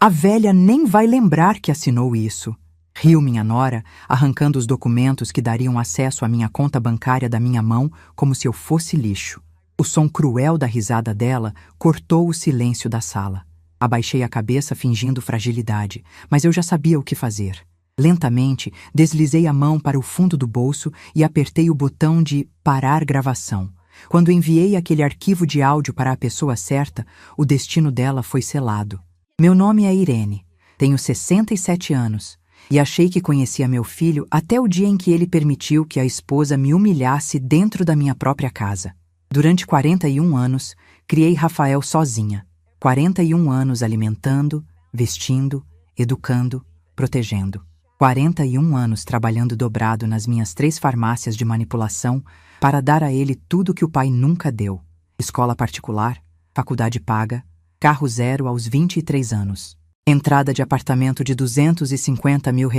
A velha nem vai lembrar que assinou isso. Riu minha nora, arrancando os documentos que dariam acesso à minha conta bancária da minha mão como se eu fosse lixo. O som cruel da risada dela cortou o silêncio da sala. Abaixei a cabeça fingindo fragilidade, mas eu já sabia o que fazer. Lentamente, deslizei a mão para o fundo do bolso e apertei o botão de parar gravação. Quando enviei aquele arquivo de áudio para a pessoa certa, o destino dela foi selado. Meu nome é Irene, tenho 67 anos e achei que conhecia meu filho até o dia em que ele permitiu que a esposa me humilhasse dentro da minha própria casa. Durante 41 anos, criei Rafael sozinha. 41 anos alimentando, vestindo, educando, protegendo. 41 anos trabalhando dobrado nas minhas 3 farmácias de manipulação para dar a ele tudo que o pai nunca deu. Escola particular, faculdade paga, carro zero aos 23 anos. Entrada de apartamento de R$250 mil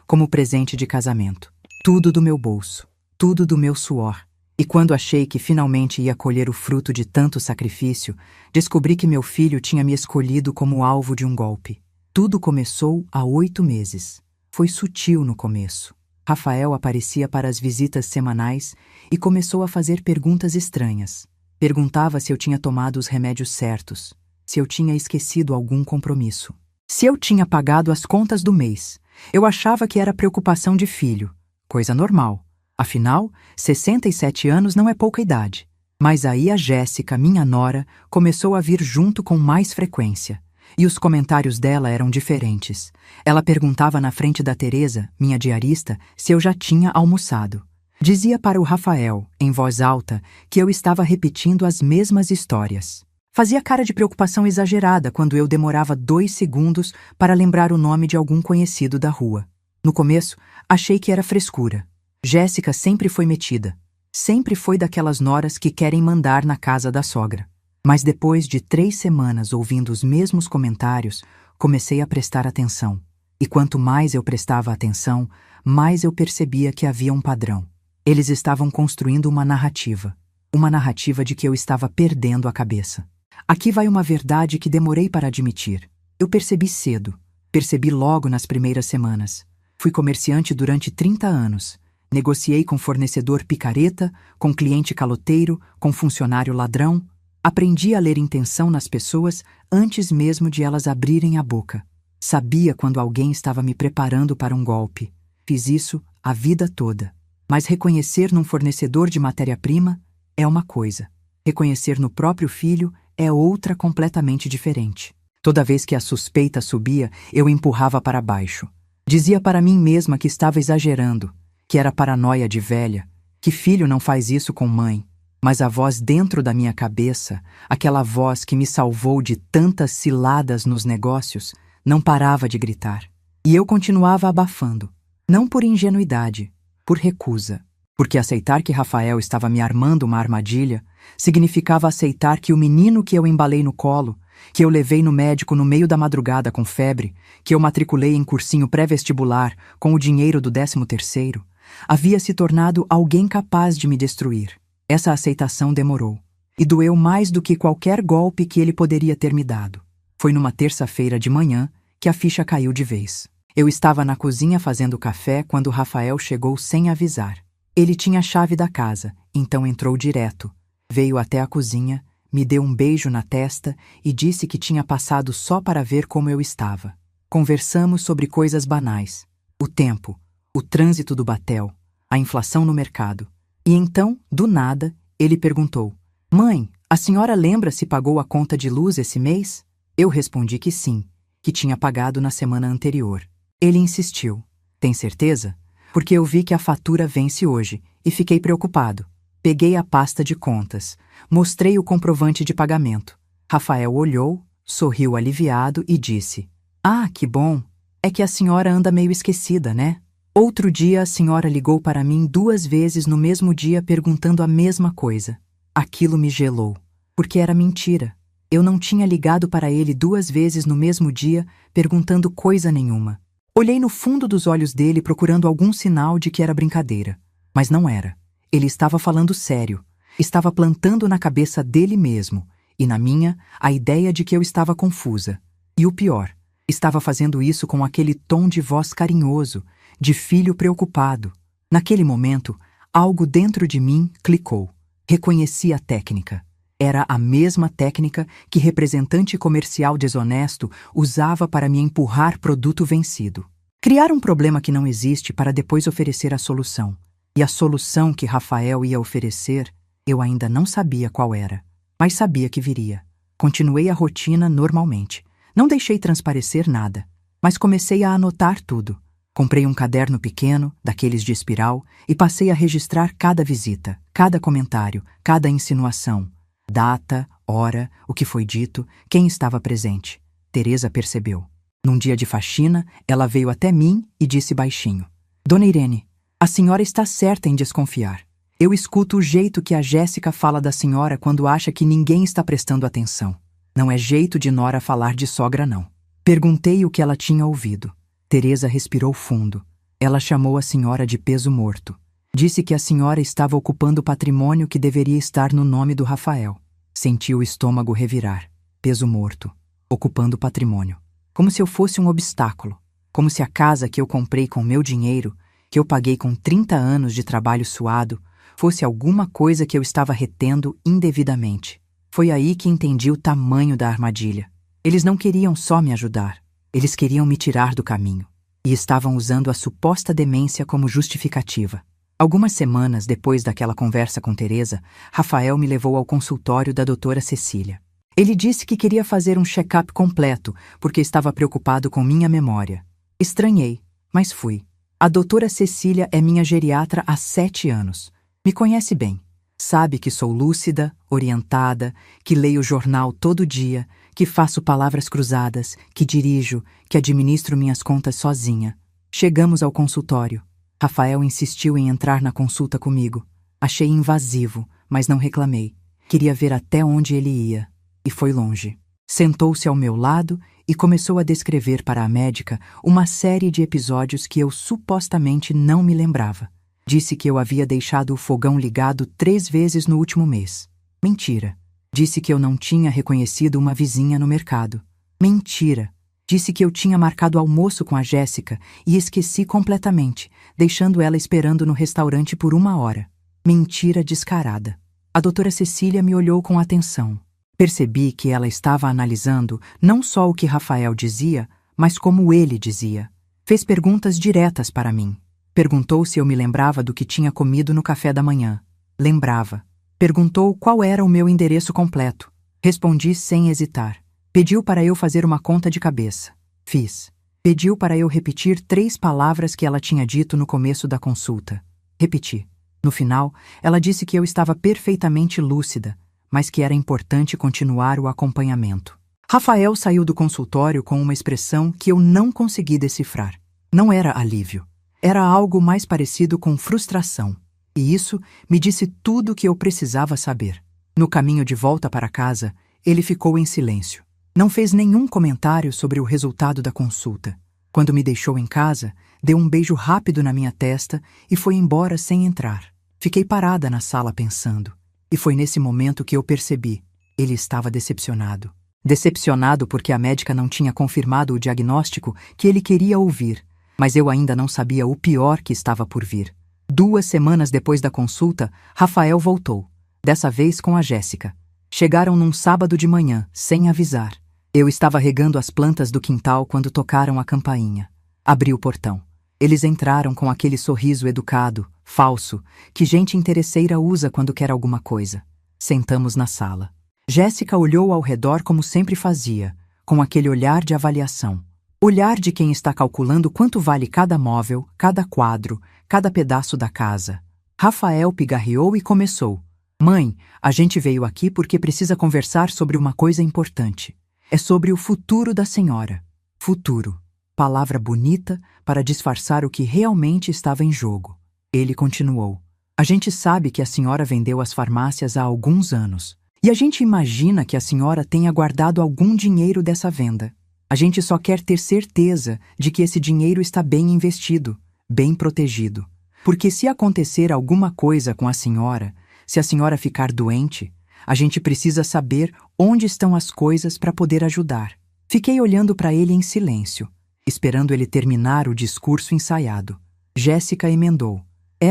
como presente de casamento. Tudo do meu bolso, tudo do meu suor. E quando achei que finalmente ia colher o fruto de tanto sacrifício, descobri que meu filho tinha me escolhido como alvo de um golpe. Tudo começou há 8 meses. Foi sutil no começo. Rafael aparecia para as visitas semanais e começou a fazer perguntas estranhas. Perguntava se eu tinha tomado os remédios certos, se eu tinha esquecido algum compromisso, se eu tinha pagado as contas do mês. Eu achava que era preocupação de filho, coisa normal. Afinal, 67 anos não é pouca idade. Mas aí a Jéssica, minha nora, começou a vir junto com mais frequência. E os comentários dela eram diferentes. Ela perguntava na frente da Teresa, minha diarista, se eu já tinha almoçado. Dizia para o Rafael, em voz alta, que eu estava repetindo as mesmas histórias. Fazia cara de preocupação exagerada quando eu demorava 2 segundos para lembrar o nome de algum conhecido da rua. No começo, achei que era frescura. Jéssica sempre foi metida. Sempre foi daquelas noras que querem mandar na casa da sogra. Mas depois de 3 semanas ouvindo os mesmos comentários, comecei a prestar atenção. E quanto mais eu prestava atenção, mais eu percebia que havia um padrão. Eles estavam construindo uma narrativa. Uma narrativa de que eu estava perdendo a cabeça. Aqui vai uma verdade que demorei para admitir. Eu percebi cedo. Percebi logo nas primeiras semanas. Fui comerciante durante 30 anos. Negociei com fornecedor picareta, com cliente caloteiro, com funcionário ladrão. Aprendi a ler intenção nas pessoas antes mesmo de elas abrirem a boca. Sabia quando alguém estava me preparando para um golpe. Fiz isso a vida toda. Mas reconhecer num fornecedor de matéria-prima é uma coisa. Reconhecer no próprio filho é outra completamente diferente. Toda vez que a suspeita subia, eu empurrava para baixo. Dizia para mim mesma que estava exagerando, que era paranoia de velha, que filho não faz isso com mãe. Mas a voz dentro da minha cabeça, aquela voz que me salvou de tantas ciladas nos negócios, não parava de gritar. E eu continuava abafando. Não por ingenuidade, por recusa. Porque aceitar que Rafael estava me armando uma armadilha significava aceitar que o menino que eu embalei no colo, que eu levei no médico no meio da madrugada com febre, que eu matriculei em cursinho pré-vestibular com o dinheiro do 13º, havia se tornado alguém capaz de me destruir. Essa aceitação demorou. E doeu mais do que qualquer golpe que ele poderia ter me dado. Foi numa terça-feira de manhã que a ficha caiu de vez. Eu estava na cozinha fazendo café quando Rafael chegou sem avisar. Ele tinha a chave da casa, então entrou direto. Veio até a cozinha, me deu um beijo na testa e disse que tinha passado só para ver como eu estava. Conversamos sobre coisas banais. O tempo, o trânsito do Batel, a inflação no mercado. E então, do nada, ele perguntou: "Mãe, a senhora lembra se pagou a conta de luz esse mês?" Eu respondi que sim, que tinha pagado na semana anterior. Ele insistiu: "Tem certeza? Porque eu vi que a fatura vence hoje e fiquei preocupado." Peguei a pasta de contas, mostrei o comprovante de pagamento. Rafael olhou, sorriu aliviado e disse: "Ah, que bom! É que a senhora anda meio esquecida, né?" Outro dia a senhora ligou para mim 2 vezes no mesmo dia perguntando a mesma coisa. Aquilo me gelou, porque era mentira. Eu não tinha ligado para ele 2 vezes no mesmo dia perguntando coisa nenhuma. Olhei no fundo dos olhos dele procurando algum sinal de que era brincadeira. Mas não era. Ele estava falando sério. Estava plantando na cabeça dele mesmo, e na minha, a ideia de que eu estava confusa. E o pior, Estava fazendo isso com aquele tom de voz carinhoso, de filho preocupado. Naquele momento, algo dentro de mim clicou. Reconheci a técnica. Era a mesma técnica que representante comercial desonesto usava para me empurrar produto vencido. Criar um problema que não existe para depois oferecer a solução. E a solução que Rafael ia oferecer, eu ainda não sabia qual era, mas sabia que viria. Continuei a rotina normalmente. Não deixei transparecer nada, mas comecei a anotar tudo. Comprei um caderno pequeno, daqueles de espiral, e passei a registrar cada visita, cada comentário, cada insinuação. Data, hora, o que foi dito, quem estava presente. Teresa percebeu. Num dia de faxina, ela veio até mim e disse baixinho: Dona Irene, a senhora está certa em desconfiar. Eu escuto o jeito que a Jéssica fala da senhora quando acha que ninguém está prestando atenção. Não é jeito de nora falar de sogra, não. Perguntei o que ela tinha ouvido. Teresa respirou fundo. Ela chamou a senhora de peso morto. Disse que a senhora estava ocupando o patrimônio que deveria estar no nome do Rafael. Senti o estômago revirar. Peso morto. Ocupando o patrimônio. Como se eu fosse um obstáculo. Como se a casa que eu comprei com meu dinheiro, que eu paguei com 30 anos de trabalho suado, fosse alguma coisa que eu estava retendo indevidamente. Foi aí que entendi o tamanho da armadilha. Eles não queriam só me ajudar. Eles queriam me tirar do caminho. E estavam usando a suposta demência como justificativa. Algumas semanas depois daquela conversa com Teresa, Rafael me levou ao consultório da doutora Cecília. Ele disse que queria fazer um check-up completo, porque estava preocupado com minha memória. Estranhei, mas fui. A doutora Cecília é minha geriatra há 7 anos. Me conhece bem. Sabe que sou lúcida, orientada, que leio o jornal todo dia, que faço palavras cruzadas, que dirijo, que administro minhas contas sozinha. Chegamos ao consultório. Rafael insistiu em entrar na consulta comigo. Achei invasivo, mas não reclamei. Queria ver até onde ele ia. E foi longe. Sentou-se ao meu lado e começou a descrever para a médica uma série de episódios que eu supostamente não me lembrava. Disse que eu havia deixado o fogão ligado 3 vezes no último mês. Mentira. Disse que eu não tinha reconhecido uma vizinha no mercado. Mentira. Disse que eu tinha marcado almoço com a Jéssica e esqueci completamente, deixando ela esperando no restaurante por 1 hora. Mentira descarada. A doutora Cecília me olhou com atenção. Percebi que ela estava analisando não só o que Rafael dizia, mas como ele dizia. Fez perguntas diretas para mim. Perguntou se eu me lembrava do que tinha comido no café da manhã. Lembrava. Perguntou qual era o meu endereço completo. Respondi sem hesitar. Pediu para eu fazer uma conta de cabeça. Fiz. Pediu para eu repetir 3 palavras que ela tinha dito no começo da consulta. Repeti. No final, ela disse que eu estava perfeitamente lúcida, mas que era importante continuar o acompanhamento. Rafael saiu do consultório com uma expressão que eu não consegui decifrar. Não era alívio. Era algo mais parecido com frustração. E isso me disse tudo o que eu precisava saber. No caminho de volta para casa, ele ficou em silêncio. Não fez nenhum comentário sobre o resultado da consulta. Quando me deixou em casa, deu um beijo rápido na minha testa e foi embora sem entrar. Fiquei parada na sala pensando. E foi nesse momento que eu percebi. Ele estava decepcionado. Decepcionado porque a médica não tinha confirmado o diagnóstico que ele queria ouvir. Mas eu ainda não sabia o pior que estava por vir. 2 semanas depois da consulta, Rafael voltou. Dessa vez com a Jéssica. Chegaram num sábado de manhã, sem avisar. Eu estava regando as plantas do quintal quando tocaram a campainha. Abri o portão. Eles entraram com aquele sorriso educado, falso, que gente interesseira usa quando quer alguma coisa. Sentamos na sala. Jéssica olhou ao redor como sempre fazia, com aquele olhar de avaliação. Olhar de quem está calculando quanto vale cada móvel, cada quadro, cada pedaço da casa. Rafael pigarreou e começou. Mãe, a gente veio aqui porque precisa conversar sobre uma coisa importante. É sobre o futuro da senhora. Futuro. Palavra bonita para disfarçar o que realmente estava em jogo. Ele continuou. A gente sabe que a senhora vendeu as farmácias há alguns anos. E a gente imagina que a senhora tenha guardado algum dinheiro dessa venda. A gente só quer ter certeza de que esse dinheiro está bem investido, bem protegido. Porque se acontecer alguma coisa com a senhora, se a senhora ficar doente, a gente precisa saber onde estão as coisas para poder ajudar. Fiquei olhando para ele em silêncio, esperando ele terminar o discurso ensaiado. Jéssica emendou.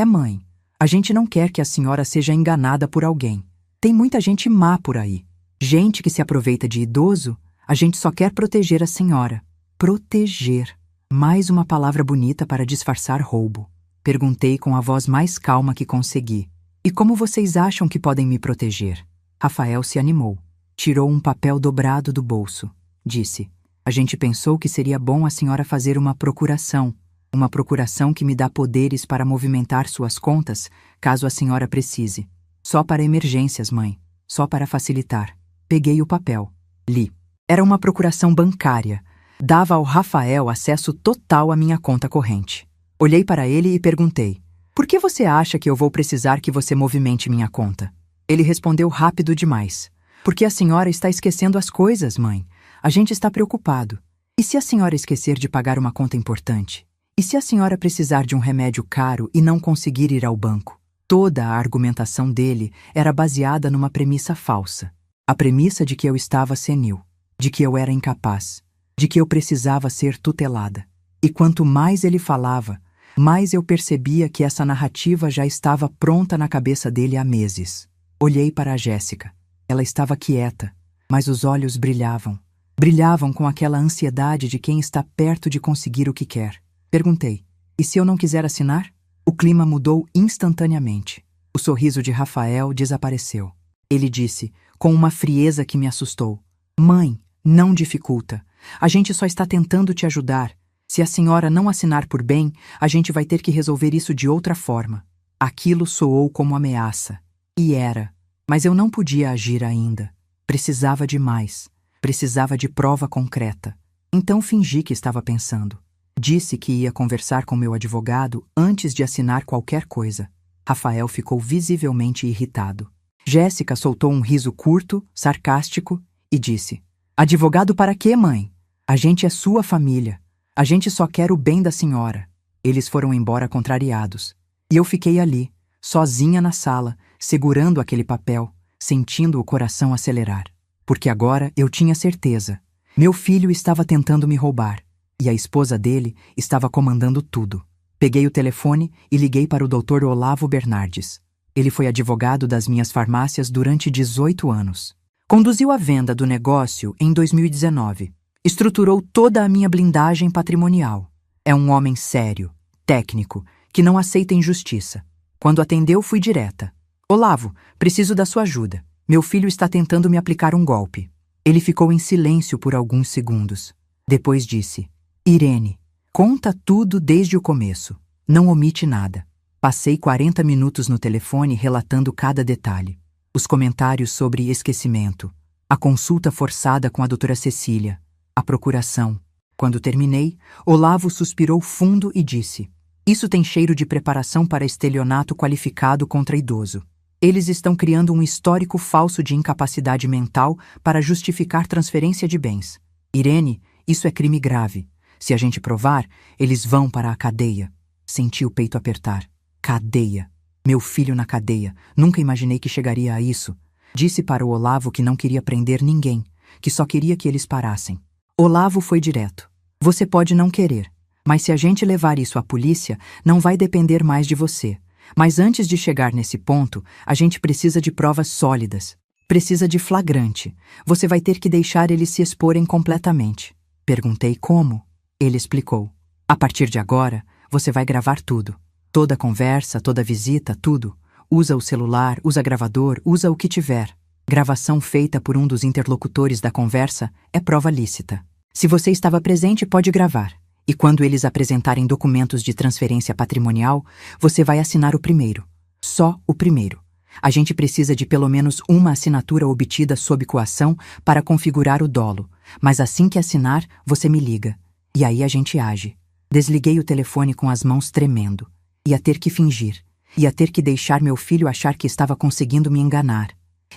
Mãe, a gente não quer que a senhora seja enganada por alguém. Tem muita gente má por aí. Gente que se aproveita de idoso. A gente só quer proteger a senhora. Proteger. Mais uma palavra bonita para disfarçar roubo. Perguntei com a voz mais calma que consegui. E como vocês acham que podem me proteger? Rafael se animou. Tirou um papel dobrado do bolso. Disse, a gente pensou que seria bom a senhora fazer uma procuração que me dá poderes para movimentar suas contas, caso a senhora precise. Só para emergências, mãe. Só para facilitar. Peguei o papel. Li. Era uma procuração bancária. Dava ao Rafael acesso total à minha conta corrente. Olhei para ele e perguntei, por que você acha que eu vou precisar que você movimente minha conta? Ele respondeu rápido demais. Porque a senhora está esquecendo as coisas, mãe. A gente está preocupado. E se a senhora esquecer de pagar uma conta importante? E se a senhora precisar de um remédio caro e não conseguir ir ao banco? Toda a argumentação dele era baseada numa premissa falsa. A premissa de que eu estava senil, de que eu era incapaz, de que eu precisava ser tutelada. E quanto mais ele falava, mais eu percebia que essa narrativa já estava pronta na cabeça dele há meses. Olhei para a Jéssica. Ela estava quieta, mas os olhos brilhavam. Brilhavam com aquela ansiedade de quem está perto de conseguir o que quer. Perguntei, e se eu não quiser assinar? O clima mudou instantaneamente. O sorriso de Rafael desapareceu. Ele disse, com uma frieza que me assustou, mãe, não dificulta. A gente só está tentando te ajudar. Se a senhora não assinar por bem, a gente vai ter que resolver isso de outra forma. Aquilo soou como ameaça. E era. Mas eu não podia agir ainda. Precisava de mais. Precisava de prova concreta. Então fingi que estava pensando. Disse que ia conversar com meu advogado antes de assinar qualquer coisa. Rafael ficou visivelmente irritado. Jéssica soltou um riso curto, sarcástico, e disse, advogado para quê, mãe? A gente é sua família. A gente só quer o bem da senhora. Eles foram embora contrariados. E eu fiquei ali, sozinha na sala, segurando aquele papel, sentindo o coração acelerar. Porque agora eu tinha certeza. Meu filho estava tentando me roubar, e a esposa dele estava comandando tudo. Peguei o telefone e liguei para o Dr. Olavo Bernardes. Ele foi advogado das minhas farmácias durante 18 anos. Conduziu a venda do negócio em 2019. Estruturou toda a minha blindagem patrimonial. É um homem sério, técnico, que não aceita injustiça. Quando atendeu, fui direta. Olavo, preciso da sua ajuda. Meu filho está tentando me aplicar um golpe. Ele ficou em silêncio por alguns segundos. Depois disse, Irene, conta tudo desde o começo. Não omite nada. Passei 40 minutos no telefone relatando cada detalhe. Os comentários sobre esquecimento. A consulta forçada com a doutora Cecília. A procuração. Quando terminei, Olavo suspirou fundo e disse, isso tem cheiro de preparação para estelionato qualificado contra idoso. Eles estão criando um histórico falso de incapacidade mental para justificar transferência de bens. Irene, isso é crime grave. Se a gente provar, eles vão para a cadeia. Senti o peito apertar. Cadeia. Meu filho na cadeia. Nunca imaginei que chegaria a isso. Disse para o Olavo que não queria prender ninguém, que só queria que eles parassem. Olavo foi direto. Você pode não querer, mas se a gente levar isso à polícia, não vai depender mais de você. Mas antes de chegar nesse ponto, a gente precisa de provas sólidas. Precisa de flagrante. Você vai ter que deixar eles se exporem completamente. Perguntei como. Ele explicou. A partir de agora, você vai gravar tudo. Toda conversa, toda visita, tudo. Usa o celular, usa gravador, usa o que tiver. Gravação feita por um dos interlocutores da conversa é prova lícita. Se você estava presente, pode gravar. E quando eles apresentarem documentos de transferência patrimonial, você vai assinar o primeiro. Só o primeiro. A gente precisa de pelo menos uma assinatura obtida sob coação para configurar o dolo. Mas assim que assinar, você me liga. E aí a gente age. Desliguei o telefone com as mãos tremendo. Ia ter que fingir. Ia ter que deixar meu filho achar que estava conseguindo me enganar.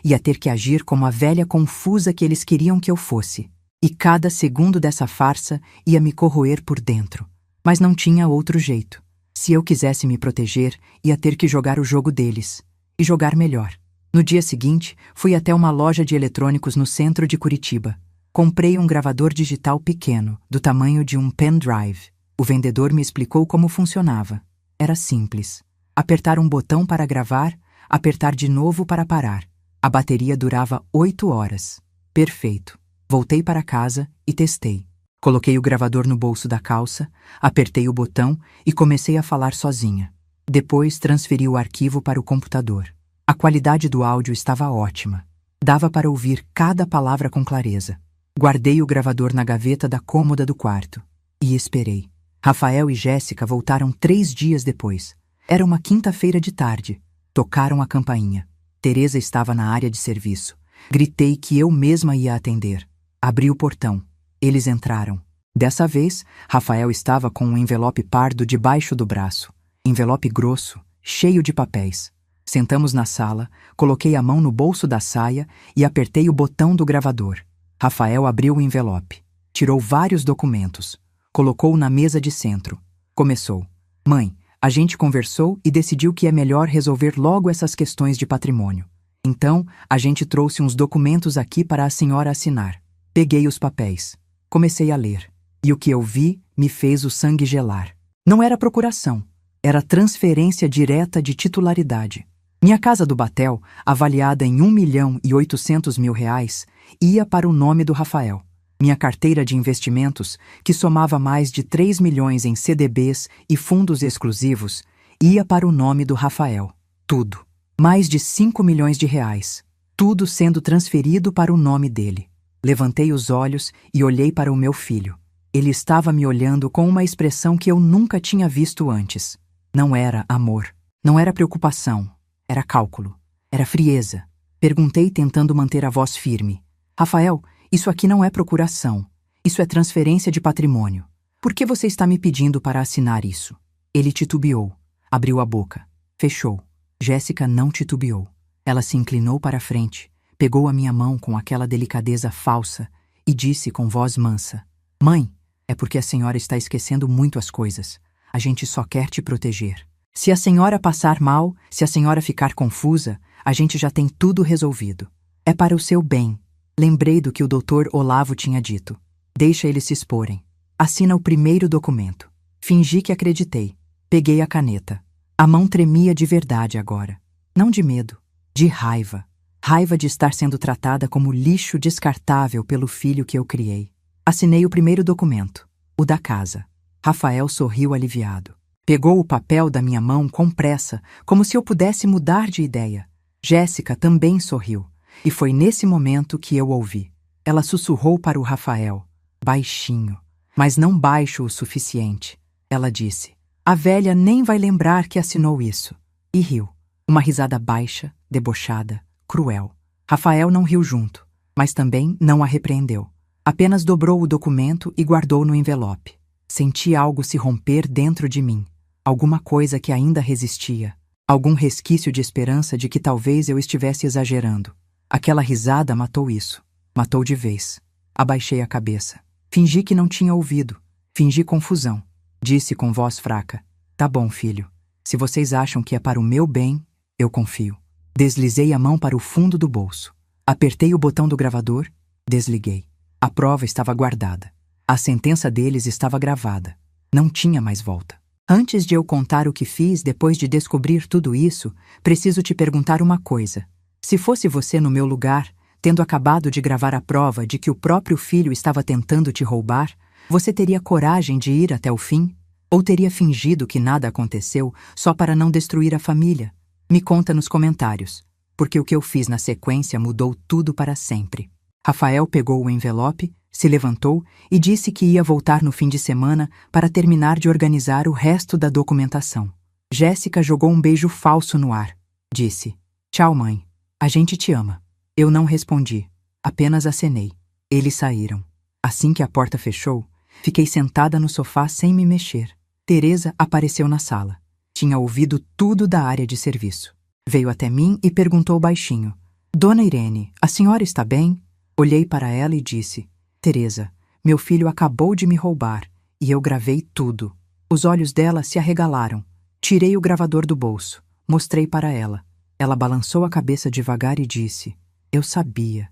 Ia ter que agir como a velha confusa que eles queriam que eu fosse. E cada segundo dessa farsa ia me corroer por dentro. Mas não tinha outro jeito. Se eu quisesse me proteger, ia ter que jogar o jogo deles. E jogar melhor. No dia seguinte, fui até uma loja de eletrônicos no centro de Curitiba. Comprei um gravador digital pequeno, do tamanho de um pendrive. O vendedor me explicou como funcionava. Era simples. Apertar um botão para gravar, apertar de novo para parar. A bateria durava 8 horas. Perfeito. Voltei para casa e testei. Coloquei o gravador no bolso da calça, apertei o botão e comecei a falar sozinha. Depois transferi o arquivo para o computador. A qualidade do áudio estava ótima. Dava para ouvir cada palavra com clareza. Guardei o gravador na gaveta da cômoda do quarto e esperei. Rafael e Jéssica voltaram 3 dias depois. Era uma quinta-feira de tarde. Tocaram a campainha. Teresa estava na área de serviço. Gritei que eu mesma ia atender. Abri o portão. Eles entraram. Dessa vez, Rafael estava com um envelope pardo debaixo do braço. Envelope grosso, cheio de papéis. Sentamos na sala, coloquei a mão no bolso da saia e apertei o botão do gravador. Rafael abriu o envelope. Tirou vários documentos. Colocou na mesa de centro. Começou. Mãe, a gente conversou e decidiu que é melhor resolver logo essas questões de patrimônio. Então, a gente trouxe uns documentos aqui para a senhora assinar. Peguei os papéis. Comecei a ler. E o que eu vi me fez o sangue gelar. Não era procuração. Era transferência direta de titularidade. Minha casa do Batel, avaliada em R$ 1.800.000, ia para o nome do Rafael. Minha carteira de investimentos, que somava mais de 3 milhões em CDBs e fundos exclusivos, ia para o nome do Rafael. Tudo. Mais de 5 milhões de reais. Tudo sendo transferido para o nome dele. Levantei os olhos e olhei para o meu filho. Ele estava me olhando com uma expressão que eu nunca tinha visto antes. Não era amor. Não era preocupação. Era cálculo. Era frieza. Perguntei tentando manter a voz firme. Rafael, isso aqui não é procuração. Isso é transferência de patrimônio. Por que você está me pedindo para assinar isso? Ele titubeou. Abriu a boca. Fechou. Jéssica não titubeou. Ela se inclinou para a frente, pegou a minha mão com aquela delicadeza falsa e disse com voz mansa: Mãe, é porque a senhora está esquecendo muito as coisas. A gente só quer te proteger. Se a senhora passar mal, se a senhora ficar confusa, a gente já tem tudo resolvido. É para o seu bem. Lembrei do que o Dr. Olavo tinha dito. Deixa eles se exporem. Assina o primeiro documento. Fingi que acreditei. Peguei a caneta. A mão tremia de verdade agora. Não de medo, de raiva. Raiva de estar sendo tratada como lixo descartável pelo filho que eu criei. Assinei o primeiro documento, o da casa. Rafael sorriu aliviado. Pegou o papel da minha mão com pressa, como se eu pudesse mudar de ideia. Jéssica também sorriu, e foi nesse momento que eu ouvi. Ela sussurrou para o Rafael, baixinho, mas não baixo o suficiente. Ela disse: a velha nem vai lembrar que assinou isso. E riu. Uma risada baixa, debochada, cruel. Rafael não riu junto, mas também não a repreendeu. Apenas dobrou o documento e guardou no envelope. Senti algo se romper dentro de mim. Alguma coisa que ainda resistia. Algum resquício de esperança de que talvez eu estivesse exagerando. Aquela risada matou isso. Matou de vez. Abaixei a cabeça. Fingi que não tinha ouvido. Fingi confusão. Disse com voz fraca: tá bom, filho. Se vocês acham que é para o meu bem, eu confio. Deslizei a mão para o fundo do bolso. Apertei o botão do gravador. Desliguei. A prova estava guardada. A sentença deles estava gravada. Não tinha mais volta. Antes de eu contar o que fiz depois de descobrir tudo isso, preciso te perguntar uma coisa. Se fosse você no meu lugar, tendo acabado de gravar a prova de que o próprio filho estava tentando te roubar, você teria coragem de ir até o fim? Ou teria fingido que nada aconteceu só para não destruir a família? Me conta nos comentários, porque o que eu fiz na sequência mudou tudo para sempre. Rafael pegou o envelope, se levantou e disse que ia voltar no fim de semana para terminar de organizar o resto da documentação. Jéssica jogou um beijo falso no ar. Disse: tchau, mãe. A gente te ama. Eu não respondi. Apenas acenei. Eles saíram. Assim que a porta fechou, fiquei sentada no sofá sem me mexer. Teresa apareceu na sala. Tinha ouvido tudo da área de serviço. Veio até mim e perguntou baixinho: Dona Irene, a senhora está bem? Olhei para ela e disse: Teresa, meu filho acabou de me roubar e eu gravei tudo. Os olhos dela se arregalaram. Tirei o gravador do bolso. Mostrei para ela. Ela balançou a cabeça devagar e disse: eu sabia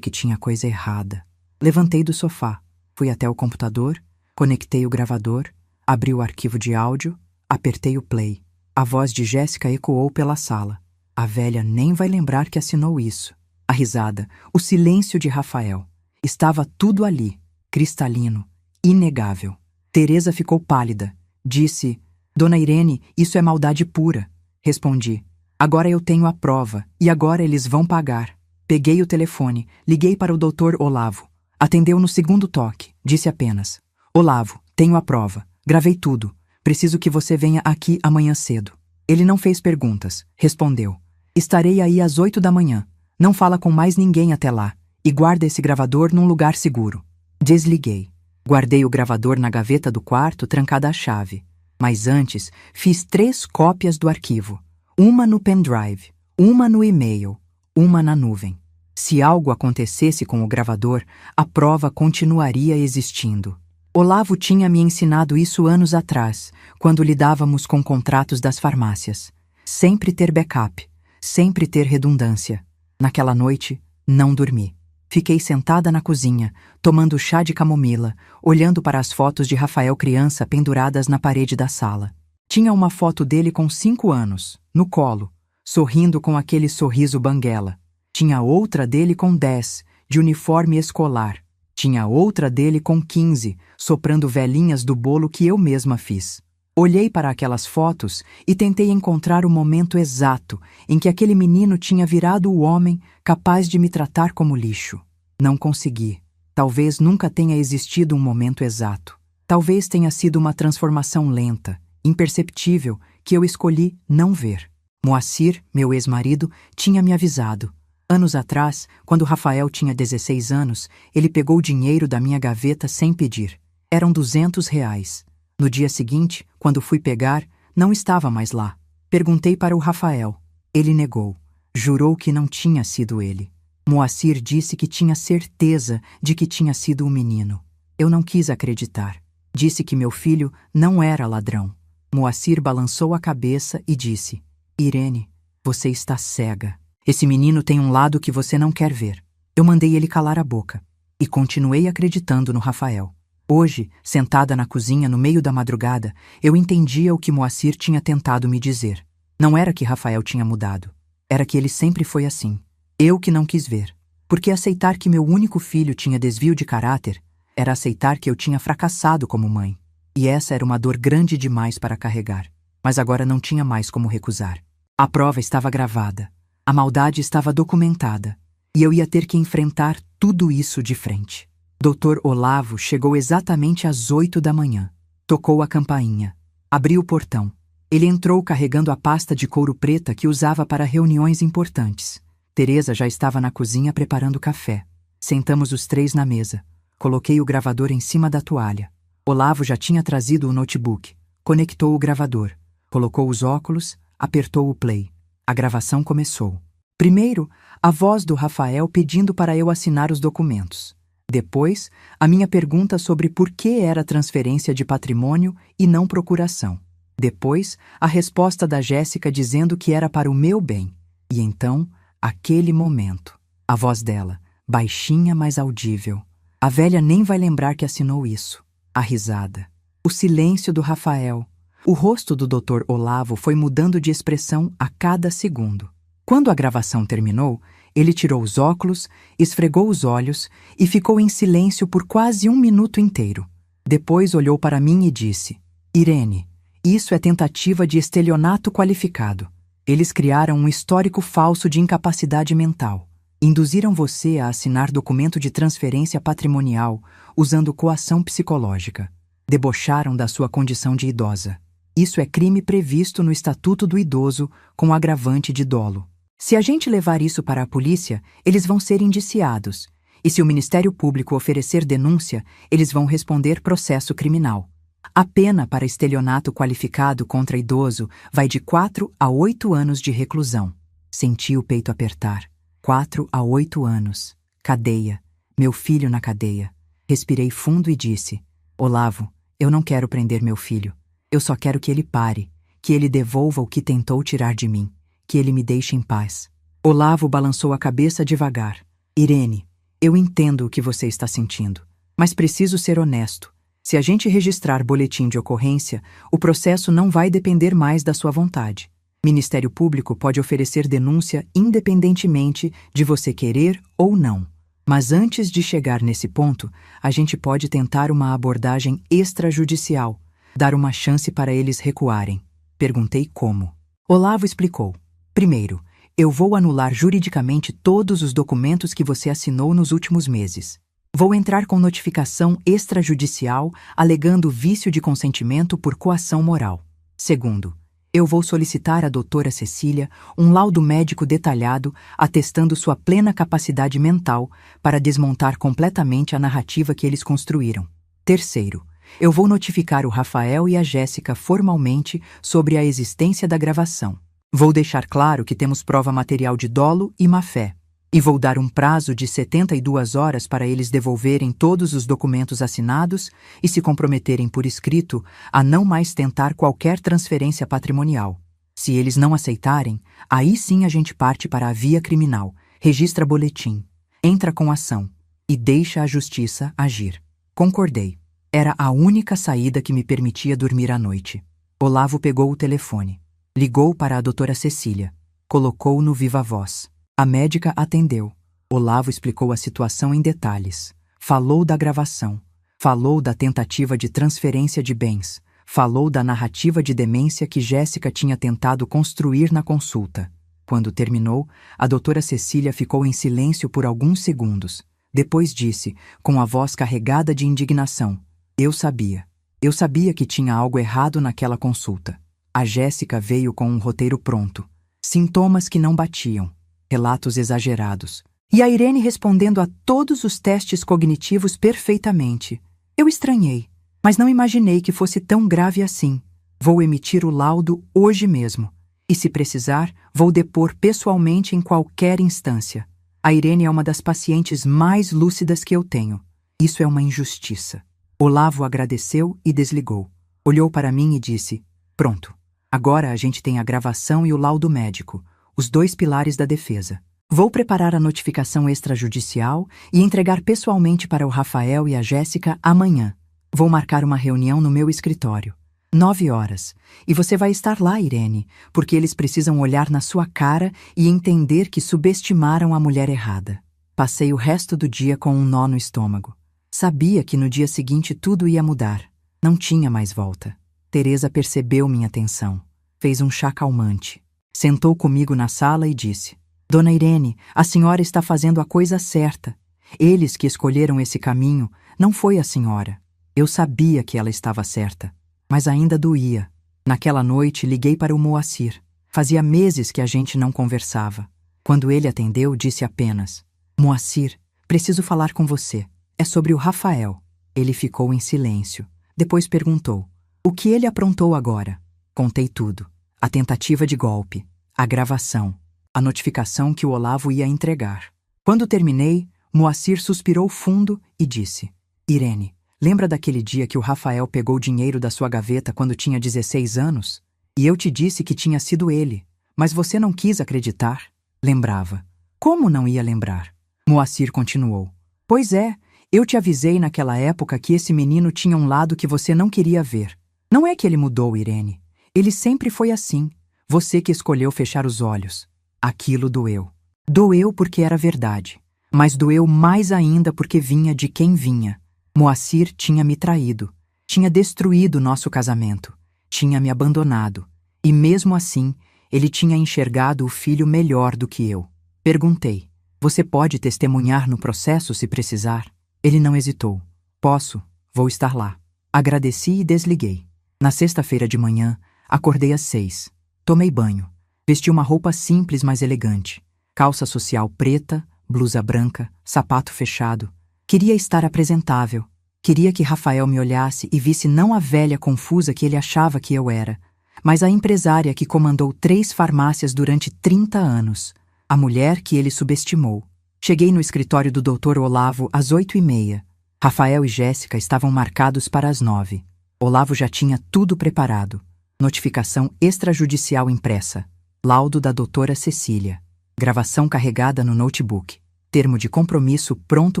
que tinha coisa errada. Levantei do sofá, fui até o computador, conectei o gravador, abri o arquivo de áudio, apertei o play. A voz de Jéssica ecoou pela sala. A velha nem vai lembrar que assinou isso. A risada, o silêncio de Rafael. Estava tudo ali, cristalino, inegável. Teresa ficou pálida. Disse: Dona Irene, isso é maldade pura. Respondi: agora eu tenho a prova, e agora eles vão pagar. Peguei o telefone, liguei para o Dr. Olavo. Atendeu no segundo toque, disse apenas: Olavo, tenho a prova, gravei tudo. Preciso que você venha aqui amanhã cedo. Ele não fez perguntas, respondeu: estarei aí às 8 da manhã. Não fala com mais ninguém até lá, e guarda esse gravador num lugar seguro. Desliguei. Guardei o gravador na gaveta do quarto, trancada à chave. Mas antes, fiz 3 cópias do arquivo. Uma no pendrive, uma no e-mail, uma na nuvem. Se algo acontecesse com o gravador, a prova continuaria existindo. Olavo tinha me ensinado isso anos atrás, quando lidávamos com contratos das farmácias. Sempre ter backup, sempre ter redundância. Naquela noite, não dormi. Fiquei sentada na cozinha, tomando chá de camomila, olhando para as fotos de Rafael criança penduradas na parede da sala. Tinha uma foto dele com 5 anos, no colo, sorrindo com aquele sorriso banguela. Tinha outra dele com 10, de uniforme escolar. Tinha outra dele com 15, soprando velhinhas do bolo que eu mesma fiz. Olhei para aquelas fotos e tentei encontrar o momento exato em que aquele menino tinha virado o homem capaz de me tratar como lixo. Não consegui. Talvez nunca tenha existido um momento exato. Talvez tenha sido uma transformação lenta, imperceptível, que eu escolhi não ver. Moacir, meu ex-marido, tinha me avisado. Anos atrás, quando Rafael tinha 16 anos, ele pegou o dinheiro da minha gaveta sem pedir. Eram R$ 200. No dia seguinte, quando fui pegar, não estava mais lá. Perguntei para o Rafael. Ele negou. Jurou que não tinha sido ele. Moacir disse que tinha certeza de que tinha sido o menino. Eu não quis acreditar. Disse que meu filho não era ladrão. Moacir balançou a cabeça e disse: Irene, você está cega. Esse menino tem um lado que você não quer ver. Eu mandei ele calar a boca. E continuei acreditando no Rafael. Hoje, sentada na cozinha no meio da madrugada, eu entendia o que Moacir tinha tentado me dizer. Não era que Rafael tinha mudado. Era que ele sempre foi assim. Eu que não quis ver. Porque aceitar que meu único filho tinha desvio de caráter era aceitar que eu tinha fracassado como mãe. E essa era uma dor grande demais para carregar. Mas agora não tinha mais como recusar. A prova estava gravada. A maldade estava documentada, e eu ia ter que enfrentar tudo isso de frente. Dr. Olavo chegou exatamente às 8 da manhã. Tocou a campainha. Abriu o portão. Ele entrou carregando a pasta de couro preta que usava para reuniões importantes. Teresa já estava na cozinha preparando café. Sentamos os 3 na mesa. Coloquei o gravador em cima da toalha. Olavo já tinha trazido o notebook. Conectou o gravador. Colocou os óculos, apertou o play. A gravação começou. Primeiro, a voz do Rafael pedindo para eu assinar os documentos. Depois, a minha pergunta sobre por que era transferência de patrimônio e não procuração. Depois, a resposta da Jéssica dizendo que era para o meu bem. E então, aquele momento. A voz dela, baixinha, mas audível. A velha nem vai lembrar que assinou isso. A risada. O silêncio do Rafael. O rosto do Dr. Olavo foi mudando de expressão a cada segundo. Quando a gravação terminou, ele tirou os óculos, esfregou os olhos e ficou em silêncio por quase 1 minuto inteiro. Depois olhou para mim e disse: Irene, isso é tentativa de estelionato qualificado. Eles criaram um histórico falso de incapacidade mental. Induziram você a assinar documento de transferência patrimonial usando coação psicológica. Debocharam da sua condição de idosa. Isso é crime previsto no Estatuto do Idoso com agravante de dolo. Se a gente levar isso para a polícia, eles vão ser indiciados. E se o Ministério Público oferecer denúncia, eles vão responder processo criminal. A pena para estelionato qualificado contra idoso vai de 4 a 8 anos de reclusão. Senti o peito apertar. 4 a 8 anos. Cadeia. Meu filho na cadeia. Respirei fundo e disse: Olavo, eu não quero prender meu filho. Eu só quero que ele pare, que ele devolva o que tentou tirar de mim, que ele me deixe em paz. Olavo balançou a cabeça devagar. Irene, Eu entendo o que você está sentindo, mas preciso ser honesto. Se a gente registrar boletim de ocorrência, o processo não vai depender mais da sua vontade. Ministério Público pode oferecer denúncia independentemente de você querer ou não. Mas antes de chegar nesse ponto, a gente pode tentar uma abordagem extrajudicial, dar uma chance para eles recuarem. Perguntei como. Olavo explicou. Primeiro, eu vou anular juridicamente todos os documentos que você assinou nos últimos meses. Vou entrar com notificação extrajudicial alegando vício de consentimento por coação moral. Segundo, eu vou solicitar à doutora Cecília um laudo médico detalhado atestando sua plena capacidade mental para desmontar completamente a narrativa que eles construíram. Terceiro, eu vou notificar o Rafael e a Jéssica formalmente sobre a existência da gravação. Vou deixar claro que temos prova material de dolo e má-fé. E vou dar um prazo de 72 horas para eles devolverem todos os documentos assinados e se comprometerem por escrito a não mais tentar qualquer transferência patrimonial. Se eles não aceitarem, aí sim a gente parte para a via criminal, registra boletim, entra com ação e deixa a justiça agir. Concordei. Era a única saída que me permitia dormir à noite. Olavo pegou o telefone. Ligou para a doutora Cecília. Colocou no viva voz. A médica atendeu. Olavo explicou a situação em detalhes. Falou da gravação. Falou da tentativa de transferência de bens. Falou da narrativa de demência que Jéssica tinha tentado construir na consulta. Quando terminou, a doutora Cecília ficou em silêncio por alguns segundos. Depois disse, com a voz carregada de indignação: Eu sabia que tinha algo errado naquela consulta. A Jéssica veio com um roteiro pronto. Sintomas que não batiam. Relatos exagerados. E a Irene respondendo a todos os testes cognitivos perfeitamente. Eu estranhei, mas não imaginei que fosse tão grave assim. Vou emitir o laudo hoje mesmo. E se precisar, vou depor pessoalmente em qualquer instância. A Irene é uma das pacientes mais lúcidas que eu tenho. Isso é uma injustiça. Olavo agradeceu e desligou. Olhou para mim e disse: Pronto. Agora a gente tem a gravação e o laudo médico, os dois pilares da defesa. Vou preparar a notificação extrajudicial e entregar pessoalmente para o Rafael e a Jéssica amanhã. Vou marcar uma reunião no meu escritório. 9 horas. E você vai estar lá, Irene, porque eles precisam olhar na sua cara e entender que subestimaram a mulher errada. Passei o resto do dia com um nó no estômago. Sabia que no dia seguinte tudo ia mudar. Não tinha mais volta. Teresa percebeu minha tensão. Fez um chá calmante. Sentou comigo na sala e disse: Dona Irene, a senhora está fazendo a coisa certa. Eles que escolheram esse caminho, não foi a senhora. Eu sabia que ela estava certa, mas ainda doía. Naquela noite liguei para o Moacir. Fazia meses que a gente não conversava. Quando ele atendeu, disse apenas: Moacir, preciso falar com você. É sobre o Rafael. Ele ficou em silêncio. Depois perguntou: O que ele aprontou agora? Contei tudo. A tentativa de golpe, a gravação, a notificação que o Olavo ia entregar. Quando terminei, Moacir suspirou fundo e disse: Irene, lembra daquele dia que o Rafael pegou dinheiro da sua gaveta quando tinha 16 anos? E eu te disse que tinha sido ele, mas você não quis acreditar? Lembrava. Como não ia lembrar? Moacir continuou: Pois é, eu te avisei naquela época que esse menino tinha um lado que você não queria ver. Não é que ele mudou, Irene. Ele sempre foi assim. Você que escolheu fechar os olhos. Aquilo doeu. Doeu porque era verdade. Mas doeu mais ainda porque vinha de quem vinha. Moacir tinha me traído. Tinha destruído nosso casamento. Tinha me abandonado. E mesmo assim, ele tinha enxergado o filho melhor do que eu. Perguntei: Você pode testemunhar no processo se precisar? Ele não hesitou. Posso. Vou estar lá. Agradeci e desliguei. Na sexta-feira de manhã, acordei às 6. Tomei banho. Vesti uma roupa simples, mas elegante. Calça social preta, blusa branca, sapato fechado. Queria estar apresentável. Queria que Rafael me olhasse e visse não a velha confusa que ele achava que eu era, mas a empresária que comandou 3 farmácias durante 30 anos. A mulher que ele subestimou. Cheguei no escritório do Dr. Olavo às 8h30. Rafael e Jéssica estavam marcados para as 9. Olavo já tinha tudo preparado. Notificação extrajudicial impressa. Laudo da doutora Cecília. Gravação carregada no notebook. Termo de compromisso pronto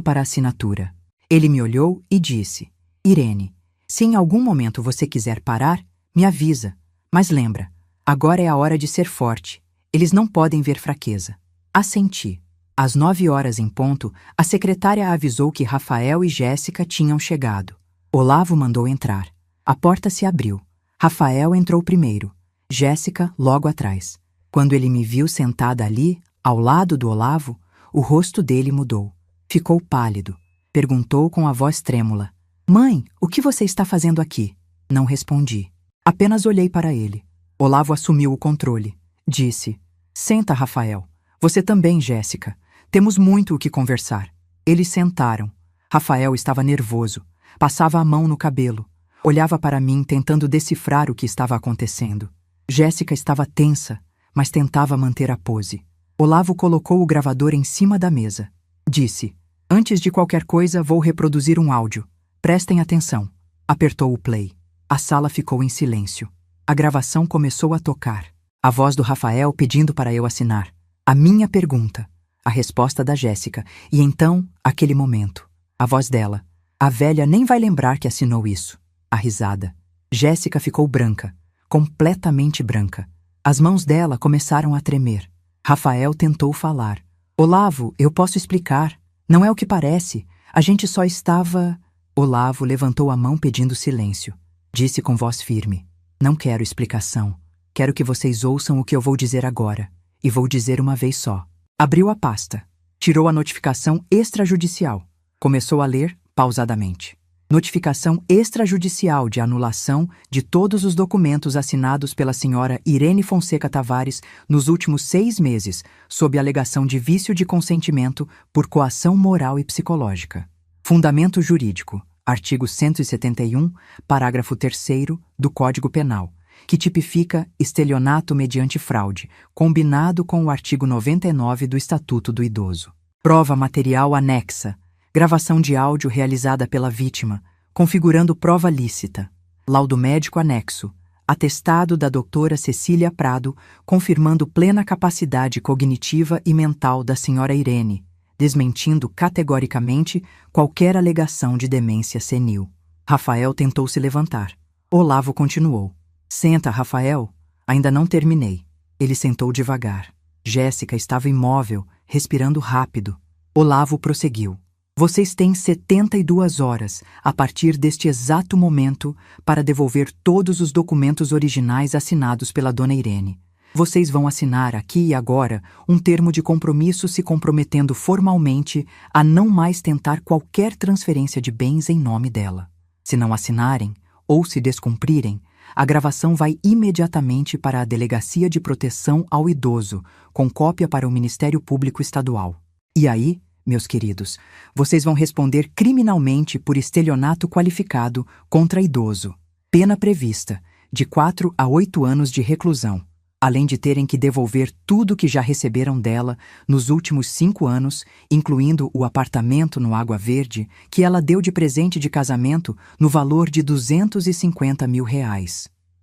para assinatura. Ele me olhou e disse: Irene, se em algum momento você quiser parar, me avisa. Mas lembra, agora é a hora de ser forte. Eles não podem ver fraqueza. Assenti. Às 9 horas em ponto, a secretária avisou que Rafael e Jéssica tinham chegado. Olavo mandou entrar. A porta se abriu. Rafael entrou primeiro. Jéssica logo atrás. Quando ele me viu sentada ali, ao lado do Olavo, o rosto dele mudou. Ficou pálido. Perguntou com a voz trêmula: Mãe, o que você está fazendo aqui? Não respondi. Apenas olhei para ele. Olavo assumiu o controle. Disse: Senta, Rafael. Você também, Jéssica. Temos muito o que conversar. Eles sentaram. Rafael estava nervoso. Passava a mão no cabelo. Olhava para mim tentando decifrar o que estava acontecendo. Jéssica estava tensa, mas tentava manter a pose. Olavo colocou o gravador em cima da mesa. Disse: Antes de qualquer coisa, vou reproduzir um áudio. Prestem atenção. Apertou o play. A sala ficou em silêncio. A gravação começou a tocar. A voz do Rafael pedindo para eu assinar. A minha pergunta. A resposta da Jéssica. E então, aquele momento. A voz dela. A velha nem vai lembrar que assinou isso. A risada. Jéssica ficou branca. Completamente branca. As mãos dela começaram a tremer. Rafael tentou falar. Olavo, eu posso explicar. Não é o que parece. A gente só estava... Olavo levantou a mão pedindo silêncio. Disse com voz firme: Não quero explicação. Quero que vocês ouçam o que eu vou dizer agora. E vou dizer uma vez só. Abriu a pasta. Tirou a notificação extrajudicial. Começou a ler pausadamente. Notificação extrajudicial de anulação de todos os documentos assinados pela senhora Irene Fonseca Tavares nos últimos 6 meses, sob alegação de vício de consentimento por coação moral e psicológica. Fundamento jurídico. Artigo 171, parágrafo 3º do Código Penal, que tipifica estelionato mediante fraude, combinado com o artigo 99 do Estatuto do Idoso. Prova material anexa. Gravação de áudio realizada pela vítima, configurando prova lícita. Laudo médico anexo. Atestado da doutora Cecília Prado, confirmando plena capacidade cognitiva e mental da senhora Irene, desmentindo categoricamente qualquer alegação de demência senil. Rafael tentou se levantar. Olavo continuou. Senta, Rafael. Ainda não terminei. Ele sentou devagar. Jéssica estava imóvel, respirando rápido. Olavo prosseguiu. Vocês têm 72 horas, a partir deste exato momento, para devolver todos os documentos originais assinados pela dona Irene. Vocês vão assinar aqui e agora um termo de compromisso se comprometendo formalmente a não mais tentar qualquer transferência de bens em nome dela. Se não assinarem, ou se descumprirem, a gravação vai imediatamente para a Delegacia de Proteção ao Idoso, com cópia para o Ministério Público Estadual. E aí, meus queridos, vocês vão responder criminalmente por estelionato qualificado contra idoso. Pena prevista, de 4 a 8 anos de reclusão, além de terem que devolver tudo que já receberam dela nos últimos 5 anos, incluindo o apartamento no Água Verde, que ela deu de presente de casamento no valor de R$250 mil.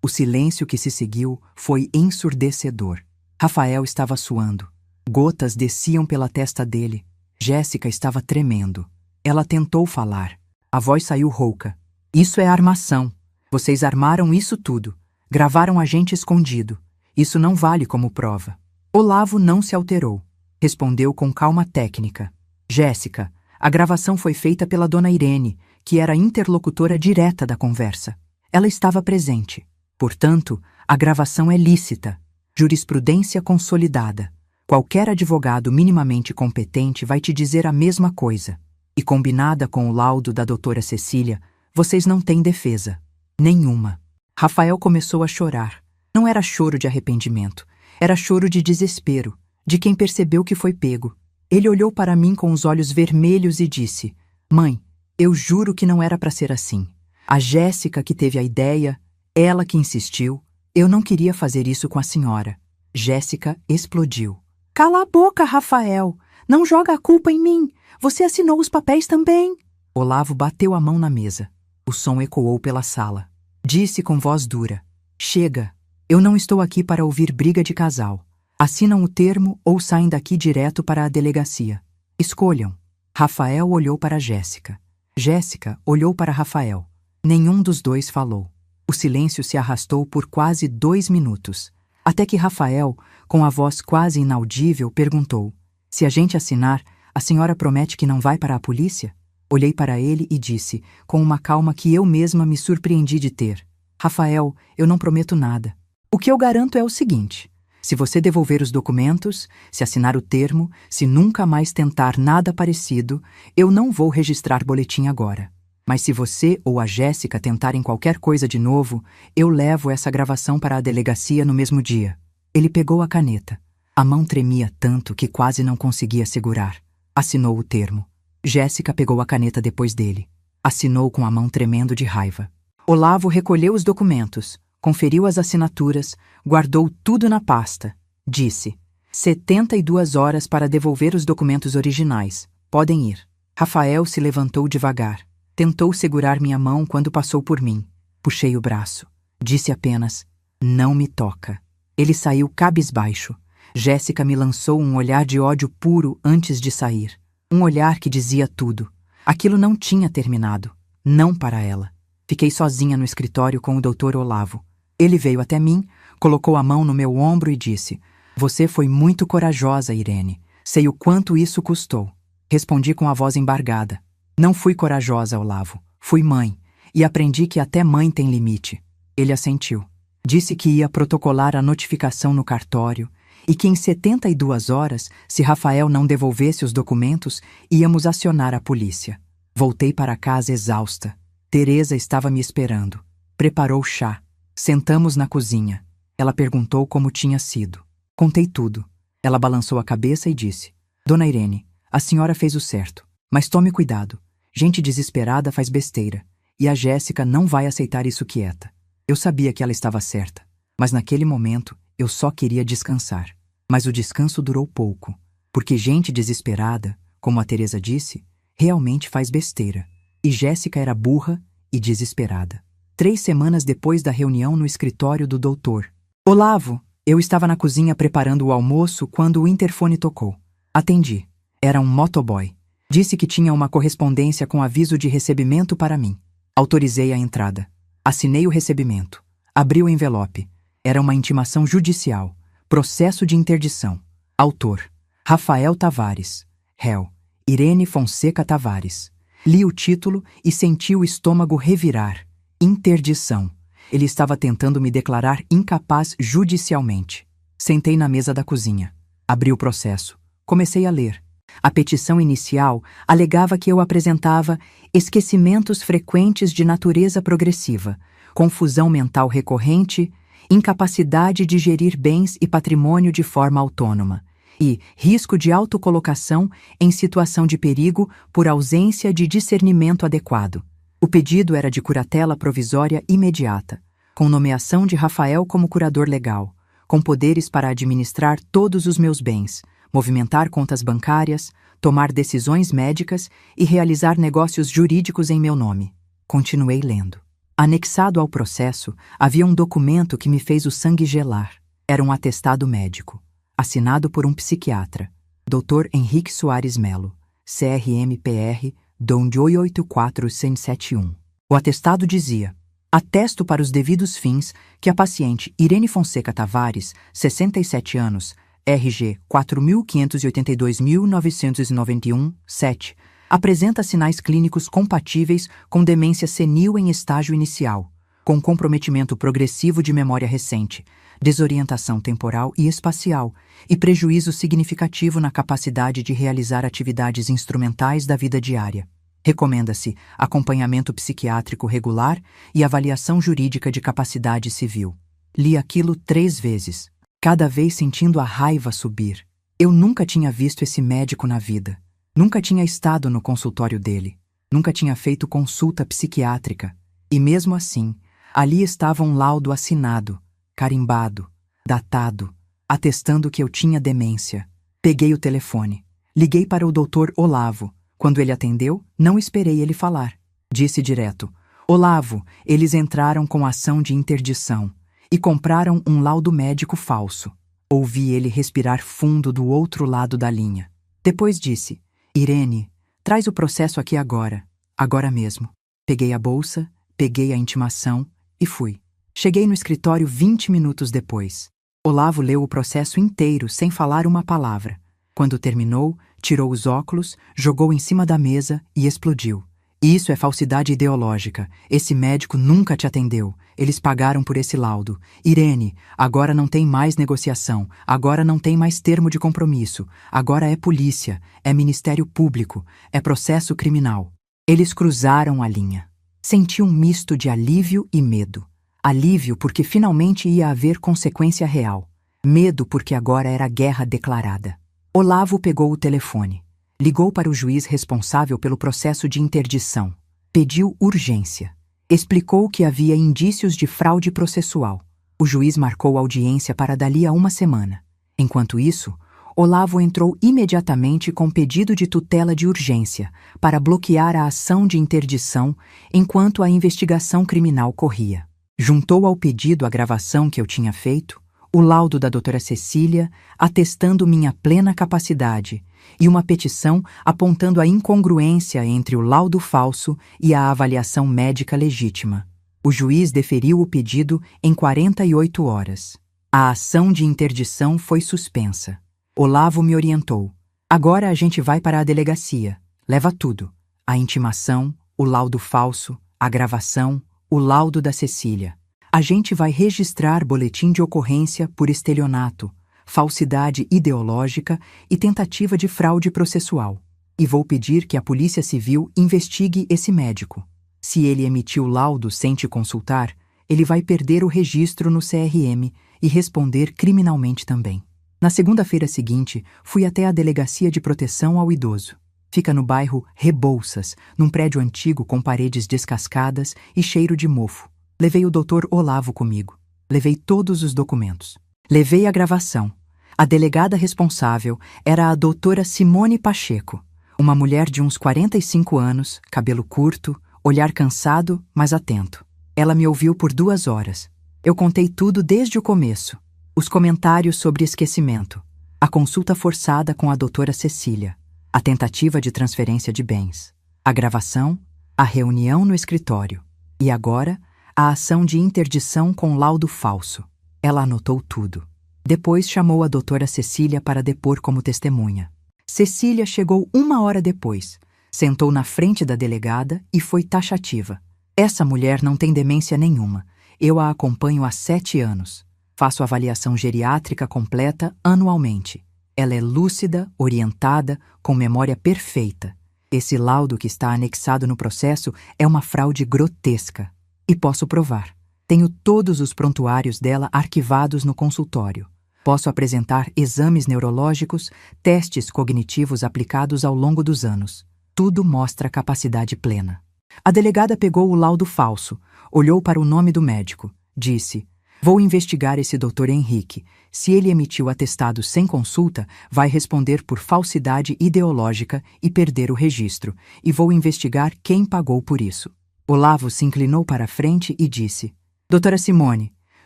O silêncio que se seguiu foi ensurdecedor. Rafael estava suando. Gotas desciam pela testa dele. Jéssica estava tremendo. Ela tentou falar. A voz saiu rouca. Isso é armação. Vocês armaram isso tudo. Gravaram a gente escondido. Isso não vale como prova. Olavo não se alterou. Respondeu com calma técnica. Jéssica, a gravação foi feita pela dona Irene, que era a interlocutora direta da conversa. Ela estava presente. Portanto, a gravação é lícita. Jurisprudência consolidada. Qualquer advogado minimamente competente vai te dizer a mesma coisa. E combinada com o laudo da doutora Cecília, vocês não têm defesa. Nenhuma. Rafael começou a chorar. Não era choro de arrependimento. Era choro de desespero, de quem percebeu que foi pego. Ele olhou para mim com os olhos vermelhos e disse: Mãe, eu juro que não era para ser assim. A Jéssica que teve a ideia, ela que insistiu. Eu não queria fazer isso com a senhora. Jéssica explodiu. Cala a boca, Rafael! Não joga a culpa em mim! Você assinou os papéis também! Olavo bateu a mão na mesa. O som ecoou pela sala. Disse com voz dura: Chega! Eu não estou aqui para ouvir briga de casal. Assinam o termo ou saem daqui direto para a delegacia. Escolham. Rafael olhou para Jéssica. Jéssica olhou para Rafael. Nenhum dos dois falou. O silêncio se arrastou por quase 2 minutos, até que Rafael, com a voz quase inaudível, perguntou: se a gente assinar, a senhora promete que não vai para a polícia? Olhei para ele e disse, com uma calma que eu mesma me surpreendi de ter: Rafael, eu não prometo nada. O que eu garanto é o seguinte: se você devolver os documentos, se assinar o termo, se nunca mais tentar nada parecido, eu não vou registrar boletim agora. Mas se você ou a Jéssica tentarem qualquer coisa de novo, eu levo essa gravação para a delegacia no mesmo dia. Ele pegou a caneta. A mão tremia tanto que quase não conseguia segurar. Assinou o termo. Jéssica pegou a caneta depois dele. Assinou com a mão tremendo de raiva. Olavo recolheu os documentos, conferiu as assinaturas, guardou tudo na pasta. Disse: 72 horas para devolver os documentos originais. Podem ir. Rafael se levantou devagar. Tentou segurar minha mão quando passou por mim. Puxei o braço. Disse apenas: não me toca. Ele saiu cabisbaixo. Jéssica me lançou um olhar de ódio puro antes de sair. Um olhar que dizia tudo. Aquilo não tinha terminado. Não para ela. Fiquei sozinha no escritório com o Dr. Olavo. Ele veio até mim, colocou a mão no meu ombro e disse: você foi muito corajosa, Irene. Sei o quanto isso custou. Respondi com a voz embargada: não fui corajosa, Olavo. Fui mãe. E aprendi que até mãe tem limite. Ele assentiu. Disse que ia protocolar a notificação no cartório e que em 72 horas, se Rafael não devolvesse os documentos, íamos acionar a polícia. Voltei para casa exausta. Teresa estava me esperando. Preparou chá. Sentamos na cozinha. Ela perguntou como tinha sido. Contei tudo. Ela balançou a cabeça e disse: Dona Irene, a senhora fez o certo, mas tome cuidado. Gente desesperada faz besteira, e a Jéssica não vai aceitar isso quieta. Eu sabia que ela estava certa, mas naquele momento eu só queria descansar. Mas o descanso durou pouco, porque gente desesperada, como a Teresa disse, realmente faz besteira. E Jéssica era burra e desesperada. 3 semanas depois da reunião no escritório do doutor Olavo, eu estava na cozinha preparando o almoço quando o interfone tocou. Atendi. Era um motoboy. Disse que tinha uma correspondência com aviso de recebimento para mim. Autorizei a entrada. Assinei o recebimento. Abri o envelope. Era uma intimação judicial. Processo de interdição. Autor: Rafael Tavares. Réu: Irene Fonseca Tavares. Li o título e senti o estômago revirar. Interdição. Ele estava tentando me declarar incapaz judicialmente. Sentei na mesa da cozinha. Abri o processo. Comecei a ler. A petição inicial alegava que eu apresentava esquecimentos frequentes de natureza progressiva, confusão mental recorrente, incapacidade de gerir bens e patrimônio de forma autônoma e risco de autocolocação em situação de perigo por ausência de discernimento adequado. O pedido era de curatela provisória imediata, com nomeação de Rafael como curador legal, com poderes para administrar todos os meus bens, movimentar contas bancárias, tomar decisões médicas e realizar negócios jurídicos em meu nome. Continuei lendo. Anexado ao processo, havia um documento que me fez o sangue gelar. Era um atestado médico, assinado por um psiquiatra, Dr. Henrique Soares Melo, CRMPR DON 884171. O atestado dizia: atesto para os devidos fins que a paciente Irene Fonseca Tavares, 67 anos, RG 4582.991-7, apresenta sinais clínicos compatíveis com demência senil em estágio inicial, com comprometimento progressivo de memória recente, desorientação temporal e espacial e prejuízo significativo na capacidade de realizar atividades instrumentais da vida diária. Recomenda-se acompanhamento psiquiátrico regular e avaliação jurídica de capacidade civil. Li aquilo 3 vezes, cada vez sentindo a raiva subir. Eu nunca tinha visto esse médico na vida. Nunca tinha estado no consultório dele. Nunca tinha feito consulta psiquiátrica. E mesmo assim, ali estava um laudo assinado, carimbado, datado, atestando que eu tinha demência. Peguei o telefone. Liguei para o Dr. Olavo. Quando ele atendeu, não esperei ele falar. Disse direto: Olavo, eles entraram com ação de interdição e compraram um laudo médico falso. Ouvi ele respirar fundo do outro lado da linha. Depois disse: Irene, traz o processo aqui agora. Agora mesmo. Peguei a bolsa, peguei a intimação e fui. Cheguei no escritório 20 minutos depois. Olavo leu o processo inteiro sem falar uma palavra. Quando terminou, tirou os óculos, jogou em cima da mesa e explodiu. Isso é falsidade ideológica. Esse médico nunca te atendeu. Eles pagaram por esse laudo. Irene, agora não tem mais negociação. Agora não tem mais termo de compromisso. Agora é polícia, é Ministério Público, é processo criminal. Eles cruzaram a linha. Senti um misto de alívio e medo. Alívio porque finalmente ia haver consequência real. Medo porque agora era guerra declarada. Olavo pegou o telefone. Ligou para o juiz responsável pelo processo de interdição. Pediu urgência. Explicou que havia indícios de fraude processual. O juiz marcou audiência para dali a uma semana. Enquanto isso, Olavo entrou imediatamente com pedido de tutela de urgência para bloquear a ação de interdição enquanto a investigação criminal corria. Juntou ao pedido a gravação que eu tinha feito, o laudo da doutora Cecília, atestando minha plena capacidade, e uma petição apontando a incongruência entre o laudo falso e a avaliação médica legítima. O juiz deferiu o pedido em 48 horas. A ação de interdição foi suspensa. Olavo me orientou. Agora a gente vai para a delegacia. Leva tudo. A intimação, o laudo falso, a gravação, o laudo da Cecília. A gente vai registrar boletim de ocorrência por estelionato, falsidade ideológica e tentativa de fraude processual. E vou pedir que a Polícia Civil investigue esse médico. Se ele emitiu laudo sem te consultar, ele vai perder o registro no CRM e responder criminalmente também. Na segunda-feira seguinte, fui até a Delegacia de Proteção ao Idoso. Fica no bairro Rebouças, num prédio antigo com paredes descascadas e cheiro de mofo. Levei o Dr. Olavo comigo. Levei todos os documentos. Levei a gravação. A delegada responsável era a doutora Simone Pacheco, uma mulher de uns 45 anos, cabelo curto, olhar cansado, mas atento. Ela me ouviu por 2 horas. Eu contei tudo desde o começo. Os comentários sobre esquecimento, a consulta forçada com a doutora Cecília, a tentativa de transferência de bens, a gravação, a reunião no escritório e agora a ação de interdição com laudo falso. Ela anotou tudo. Depois chamou a doutora Cecília para depor como testemunha. Cecília chegou 1 hora depois, sentou na frente da delegada e foi taxativa. Essa mulher não tem demência nenhuma. Eu a acompanho há 7 anos. Faço avaliação geriátrica completa anualmente. Ela é lúcida, orientada, com memória perfeita. Esse laudo que está anexado no processo é uma fraude grotesca. E posso provar. Tenho todos os prontuários dela arquivados no consultório. Posso apresentar exames neurológicos, testes cognitivos aplicados ao longo dos anos. Tudo mostra capacidade plena. A delegada pegou o laudo falso, olhou para o nome do médico, disse: "Vou investigar esse Dr. Henrique. Se ele emitiu atestado sem consulta, vai responder por falsidade ideológica e perder o registro, e vou investigar quem pagou por isso." Olavo se inclinou para a frente e disse: "Doutora Simone,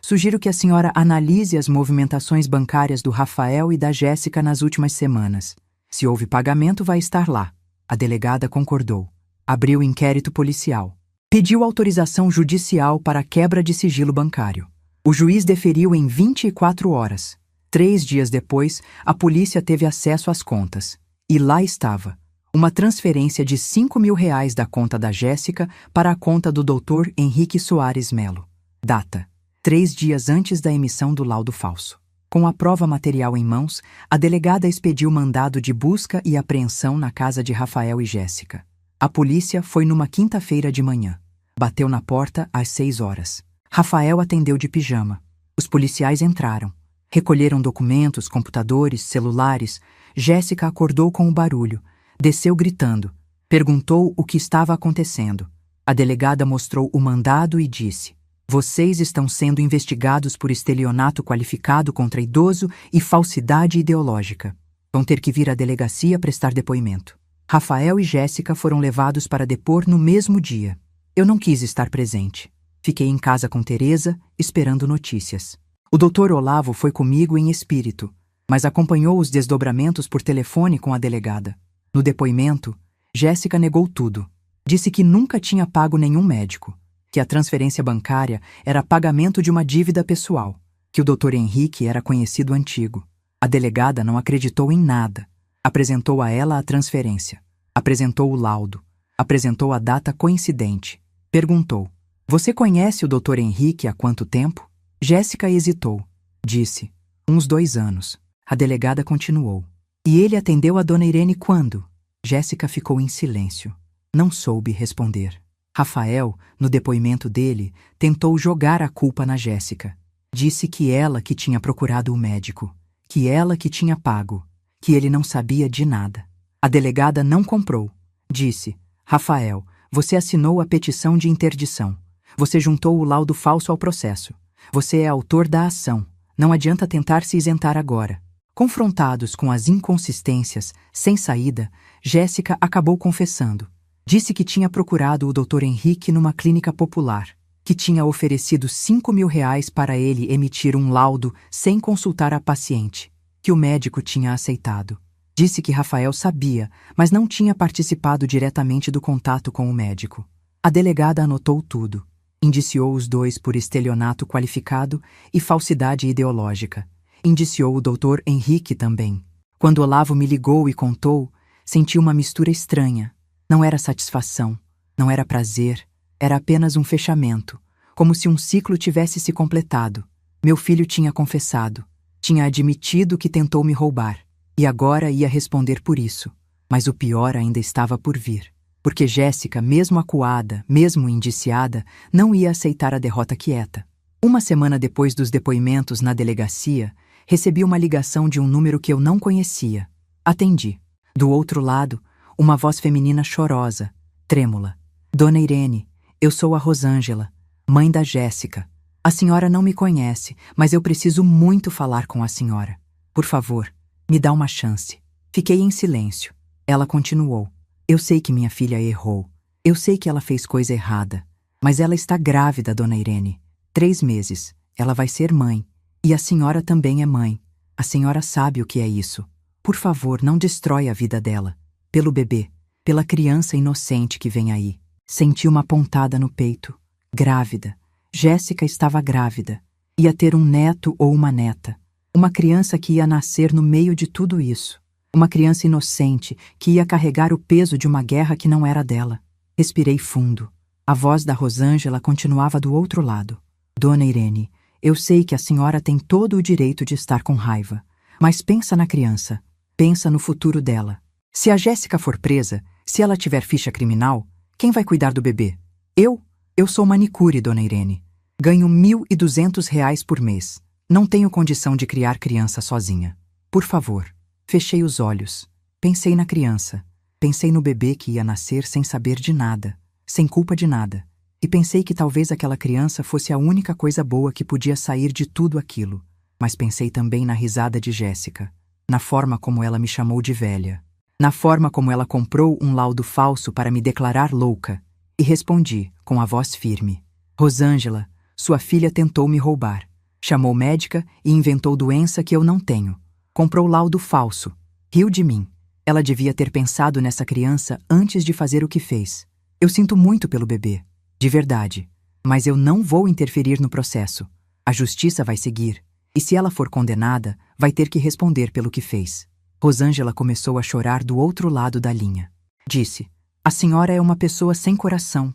sugiro que a senhora analise as movimentações bancárias do Rafael e da Jéssica nas últimas semanas. Se houve pagamento, vai estar lá." A delegada concordou. Abriu inquérito policial. Pediu autorização judicial para a quebra de sigilo bancário. O juiz deferiu em 24 horas. 3 dias depois, a polícia teve acesso às contas. E lá estava. Uma transferência de R$ 5.000 da conta da Jéssica para a conta do Dr. Henrique Soares Melo. Data: 3 dias antes da emissão do laudo falso. Com a prova material em mãos, a delegada expediu mandado de busca e apreensão na casa de Rafael e Jéssica. A polícia foi numa quinta-feira de manhã. Bateu na porta às 6 horas. Rafael atendeu de pijama. Os policiais entraram. Recolheram documentos, computadores, celulares. Jéssica acordou com o barulho. Desceu gritando. Perguntou o que estava acontecendo. A delegada mostrou o mandado e disse: "Vocês estão sendo investigados por estelionato qualificado contra idoso e falsidade ideológica. Vão ter que vir à delegacia prestar depoimento." Rafael e Jéssica foram levados para depor no mesmo dia. Eu não quis estar presente. Fiquei em casa com Teresa, esperando notícias. O Dr. Olavo foi comigo em espírito, mas acompanhou os desdobramentos por telefone com a delegada. No depoimento, Jéssica negou tudo. Disse que nunca tinha pago nenhum médico, que a transferência bancária era pagamento de uma dívida pessoal, que o Dr. Henrique era conhecido antigo. A delegada não acreditou em nada. Apresentou a ela a transferência. Apresentou o laudo. Apresentou a data coincidente. Perguntou: "Você conhece o Dr. Henrique há quanto tempo?" Jéssica hesitou. Disse: "Uns 2 anos." A delegada continuou: "E ele atendeu a Dona Irene quando?" Jéssica ficou em silêncio. Não soube responder. Rafael, no depoimento dele, tentou jogar a culpa na Jéssica. Disse que ela que tinha procurado o médico, que ela que tinha pago, que ele não sabia de nada. A delegada não comprou. Disse: "Rafael, você assinou a petição de interdição. Você juntou o laudo falso ao processo. Você é autor da ação. Não adianta tentar se isentar agora." Confrontados com as inconsistências, sem saída, Jéssica acabou confessando. Disse que tinha procurado o Dr. Henrique numa clínica popular, que tinha oferecido R$ 5.000 para ele emitir um laudo sem consultar a paciente, que o médico tinha aceitado. Disse que Rafael sabia, mas não tinha participado diretamente do contato com o médico. A delegada anotou tudo. Indiciou os dois por estelionato qualificado e falsidade ideológica. Indiciou o Dr. Henrique também. Quando Olavo me ligou e contou, senti uma mistura estranha. Não era satisfação, não era prazer, era apenas um fechamento, como se um ciclo tivesse se completado. Meu filho tinha confessado, tinha admitido que tentou me roubar, e agora ia responder por isso. Mas o pior ainda estava por vir, porque Jéssica, mesmo acuada, mesmo indiciada, não ia aceitar a derrota quieta. Uma semana depois dos depoimentos na delegacia, recebi uma ligação de um número que eu não conhecia. Atendi. Do outro lado, uma voz feminina chorosa, trêmula. "Dona Irene, eu sou a Rosângela, mãe da Jéssica. A senhora não me conhece, mas eu preciso muito falar com a senhora. Por favor, me dá uma chance." Fiquei em silêncio. Ela continuou: "Eu sei que minha filha errou. Eu sei que ela fez coisa errada. Mas ela está grávida, Dona Irene. 3 meses. Ela vai ser mãe. E a senhora também é mãe. A senhora sabe o que é isso. Por favor, não destrói a vida dela. Pelo bebê, pela criança inocente que vem aí." Senti uma pontada no peito. Grávida. Jéssica estava grávida. Ia ter um neto ou uma neta. Uma criança que ia nascer no meio de tudo isso. Uma criança inocente que ia carregar o peso de uma guerra que não era dela. Respirei fundo. A voz da Rosângela continuava do outro lado. "Dona Irene, eu sei que a senhora tem todo o direito de estar com raiva. Mas pensa na criança. Pensa no futuro dela. Se a Jéssica for presa, se ela tiver ficha criminal, quem vai cuidar do bebê? Eu? Eu sou manicure, Dona Irene. Ganho R$ 1.200 por mês. Não tenho condição de criar criança sozinha. Por favor." Fechei os olhos. Pensei na criança. Pensei no bebê que ia nascer sem saber de nada, sem culpa de nada. E pensei que talvez aquela criança fosse a única coisa boa que podia sair de tudo aquilo. Mas pensei também na risada de Jéssica, na forma como ela me chamou de velha, na forma como ela comprou um laudo falso para me declarar louca, e respondi, com a voz firme: "Rosângela, sua filha tentou me roubar. Chamou médica e inventou doença que eu não tenho. Comprou laudo falso. Riu de mim. Ela devia ter pensado nessa criança antes de fazer o que fez. Eu sinto muito pelo bebê, de verdade, mas eu não vou interferir no processo. A justiça vai seguir, e se ela for condenada, vai ter que responder pelo que fez." Rosângela começou a chorar do outro lado da linha. Disse: "A senhora é uma pessoa sem coração,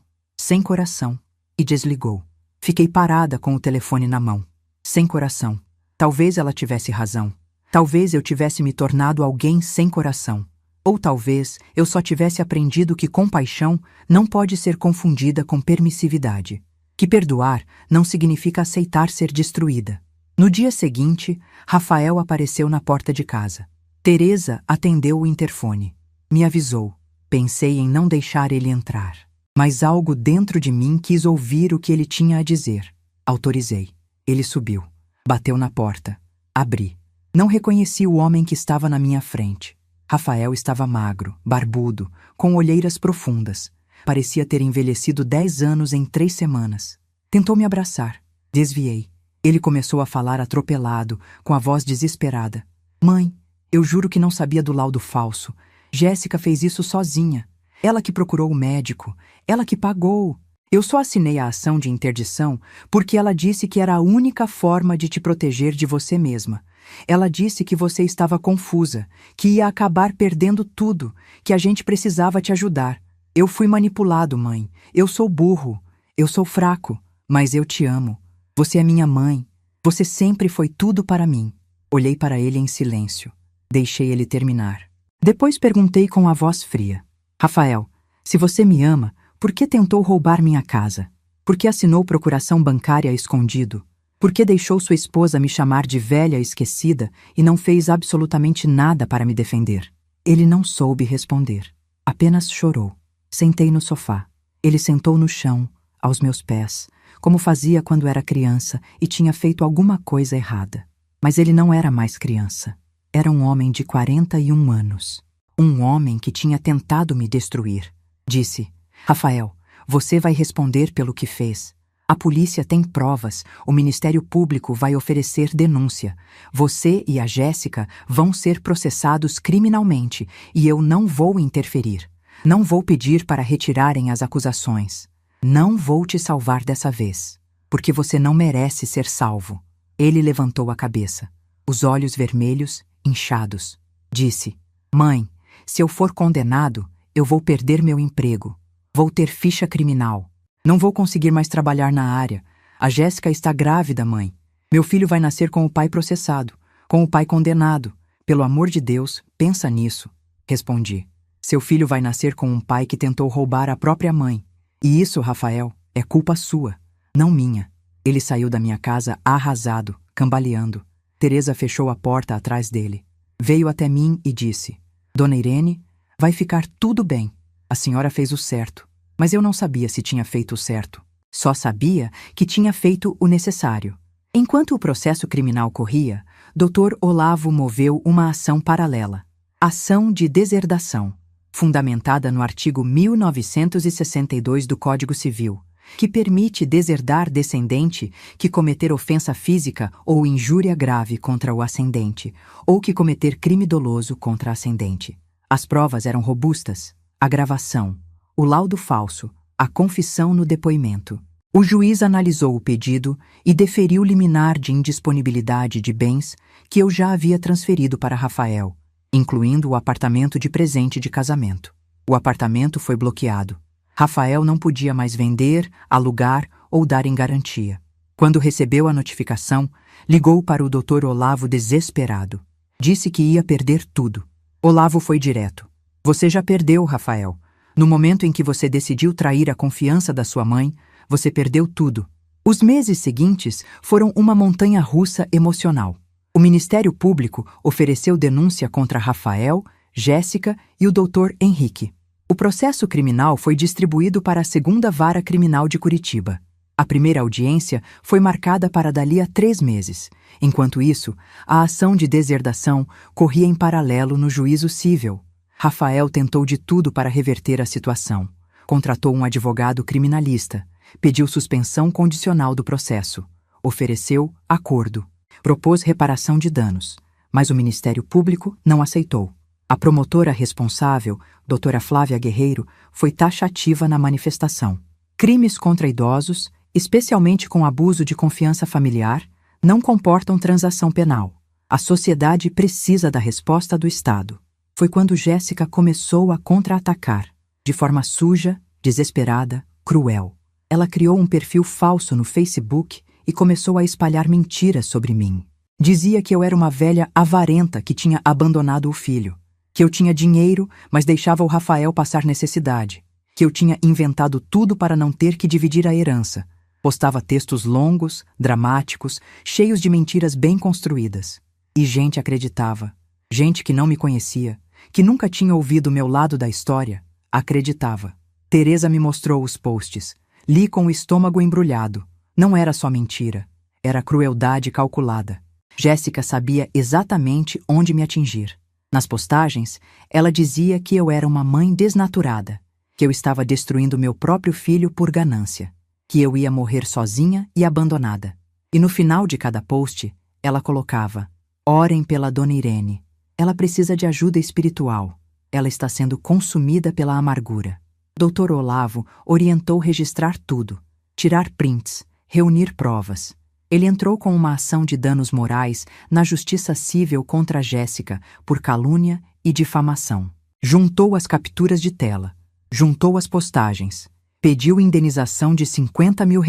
e desligou. Fiquei parada com o telefone na mão. Sem coração. Talvez ela tivesse razão. Talvez eu tivesse me tornado alguém sem coração. Ou talvez eu só tivesse aprendido que compaixão não pode ser confundida com permissividade. Que perdoar não significa aceitar ser destruída." No dia seguinte, Rafael apareceu na porta de casa. Teresa atendeu o interfone. Me avisou. Pensei em não deixar ele entrar. Mas algo dentro de mim quis ouvir o que ele tinha a dizer. Autorizei. Ele subiu. Bateu na porta. Abri. Não reconheci o homem que estava na minha frente. Rafael estava magro, barbudo, com olheiras profundas. Parecia ter envelhecido 10 anos em 3 semanas. Tentou me abraçar. Desviei. Ele começou a falar atropelado, com a voz desesperada. "Mãe, eu juro que não sabia do laudo falso. Jéssica fez isso sozinha. Ela que procurou o médico, ela que pagou. Eu só assinei a ação de interdição porque ela disse que era a única forma de te proteger de você mesma. Ela disse que você estava confusa, que ia acabar perdendo tudo, que a gente precisava te ajudar. Eu fui manipulado, mãe. Eu sou burro. Eu sou fraco. Mas eu te amo. Você é minha mãe. Você sempre foi tudo para mim. Olhei para ele em silêncio. Deixei ele terminar. Depois perguntei com a voz fria. Rafael, se você me ama, por que tentou roubar minha casa? Por que assinou procuração bancária escondido? Por que deixou sua esposa me chamar de velha esquecida e não fez absolutamente nada para me defender? Ele não soube responder. Apenas chorou. Sentei no sofá. Ele sentou no chão, aos meus pés, como fazia quando era criança e tinha feito alguma coisa errada. Mas ele não era mais criança. Era um homem de 41 anos. Um homem que tinha tentado me destruir. Disse: Rafael, você vai responder pelo que fez. A polícia tem provas, o Ministério Público vai oferecer denúncia. Você e a Jéssica vão ser processados criminalmente e eu não vou interferir. Não vou pedir para retirarem as acusações. Não vou te salvar dessa vez, porque você não merece ser salvo. Ele levantou a cabeça, os olhos vermelhos, inchados. Disse: Mãe, se eu for condenado, eu vou perder meu emprego. Vou ter ficha criminal. Não vou conseguir mais trabalhar na área. A Jéssica está grávida, mãe. Meu filho vai nascer com o pai processado, com o pai condenado. Pelo amor de Deus, pensa nisso. Respondi. Seu filho vai nascer com um pai que tentou roubar a própria mãe. E isso, Rafael, é culpa sua, não minha. Ele saiu da minha casa arrasado, cambaleando. Teresa fechou a porta atrás dele. Veio até mim e disse: Dona Irene, vai ficar tudo bem. A senhora fez o certo, mas eu não sabia se tinha feito o certo. Só sabia que tinha feito o necessário. Enquanto o processo criminal corria, Dr. Olavo moveu uma ação paralela. Ação de deserdação, fundamentada no artigo 1962 do Código Civil, que permite deserdar descendente que cometer ofensa física ou injúria grave contra o ascendente, ou que cometer crime doloso contra ascendente. As provas eram robustas. A gravação, o laudo falso, a confissão no depoimento. O juiz analisou o pedido e deferiu liminar de indisponibilidade de bens que eu já havia transferido para Rafael, incluindo o apartamento de presente de casamento. O apartamento foi bloqueado. Rafael não podia mais vender, alugar ou dar em garantia. Quando recebeu a notificação, ligou para o Dr. Olavo desesperado. Disse que ia perder tudo. Olavo foi direto. Você já perdeu, Rafael. No momento em que você decidiu trair a confiança da sua mãe, você perdeu tudo. Os meses seguintes foram uma montanha-russa emocional. O Ministério Público ofereceu denúncia contra Rafael, Jéssica e o Dr. Henrique. O processo criminal foi distribuído para a 2ª Vara Criminal de Curitiba. A primeira audiência foi marcada para dali a 3 meses. Enquanto isso, a ação de deserdação corria em paralelo no juízo cível. Rafael tentou de tudo para reverter a situação. Contratou um advogado criminalista, pediu suspensão condicional do processo, ofereceu acordo, propôs reparação de danos, mas o Ministério Público não aceitou. A promotora responsável, doutora Flávia Guerreiro, foi taxativa na manifestação. Crimes contra idosos, especialmente com abuso de confiança familiar, não comportam transação penal. A sociedade precisa da resposta do Estado. Foi quando Jéssica começou a contra-atacar, de forma suja, desesperada, cruel. Ela criou um perfil falso no Facebook e começou a espalhar mentiras sobre mim. Dizia que eu era uma velha avarenta que tinha abandonado o filho, que eu tinha dinheiro, mas deixava o Rafael passar necessidade, que eu tinha inventado tudo para não ter que dividir a herança. Postava textos longos, dramáticos, cheios de mentiras bem construídas. E gente acreditava. Gente que não me conhecia, que nunca tinha ouvido o meu lado da história, acreditava. Teresa me mostrou os posts. Li com o estômago embrulhado. Não era só mentira. Era crueldade calculada. Jéssica sabia exatamente onde me atingir. Nas postagens, ela dizia que eu era uma mãe desnaturada, que eu estava destruindo meu próprio filho por ganância, que eu ia morrer sozinha e abandonada. E no final de cada post, ela colocava: orem pela Dona Irene. Ela precisa de ajuda espiritual. Ela está sendo consumida pela amargura. Dr. Olavo orientou registrar tudo, tirar prints, reunir provas. Ele entrou com uma ação de danos morais na Justiça Civil contra Jéssica por calúnia e difamação. Juntou as capturas de tela, juntou as postagens, pediu indenização de R$50 mil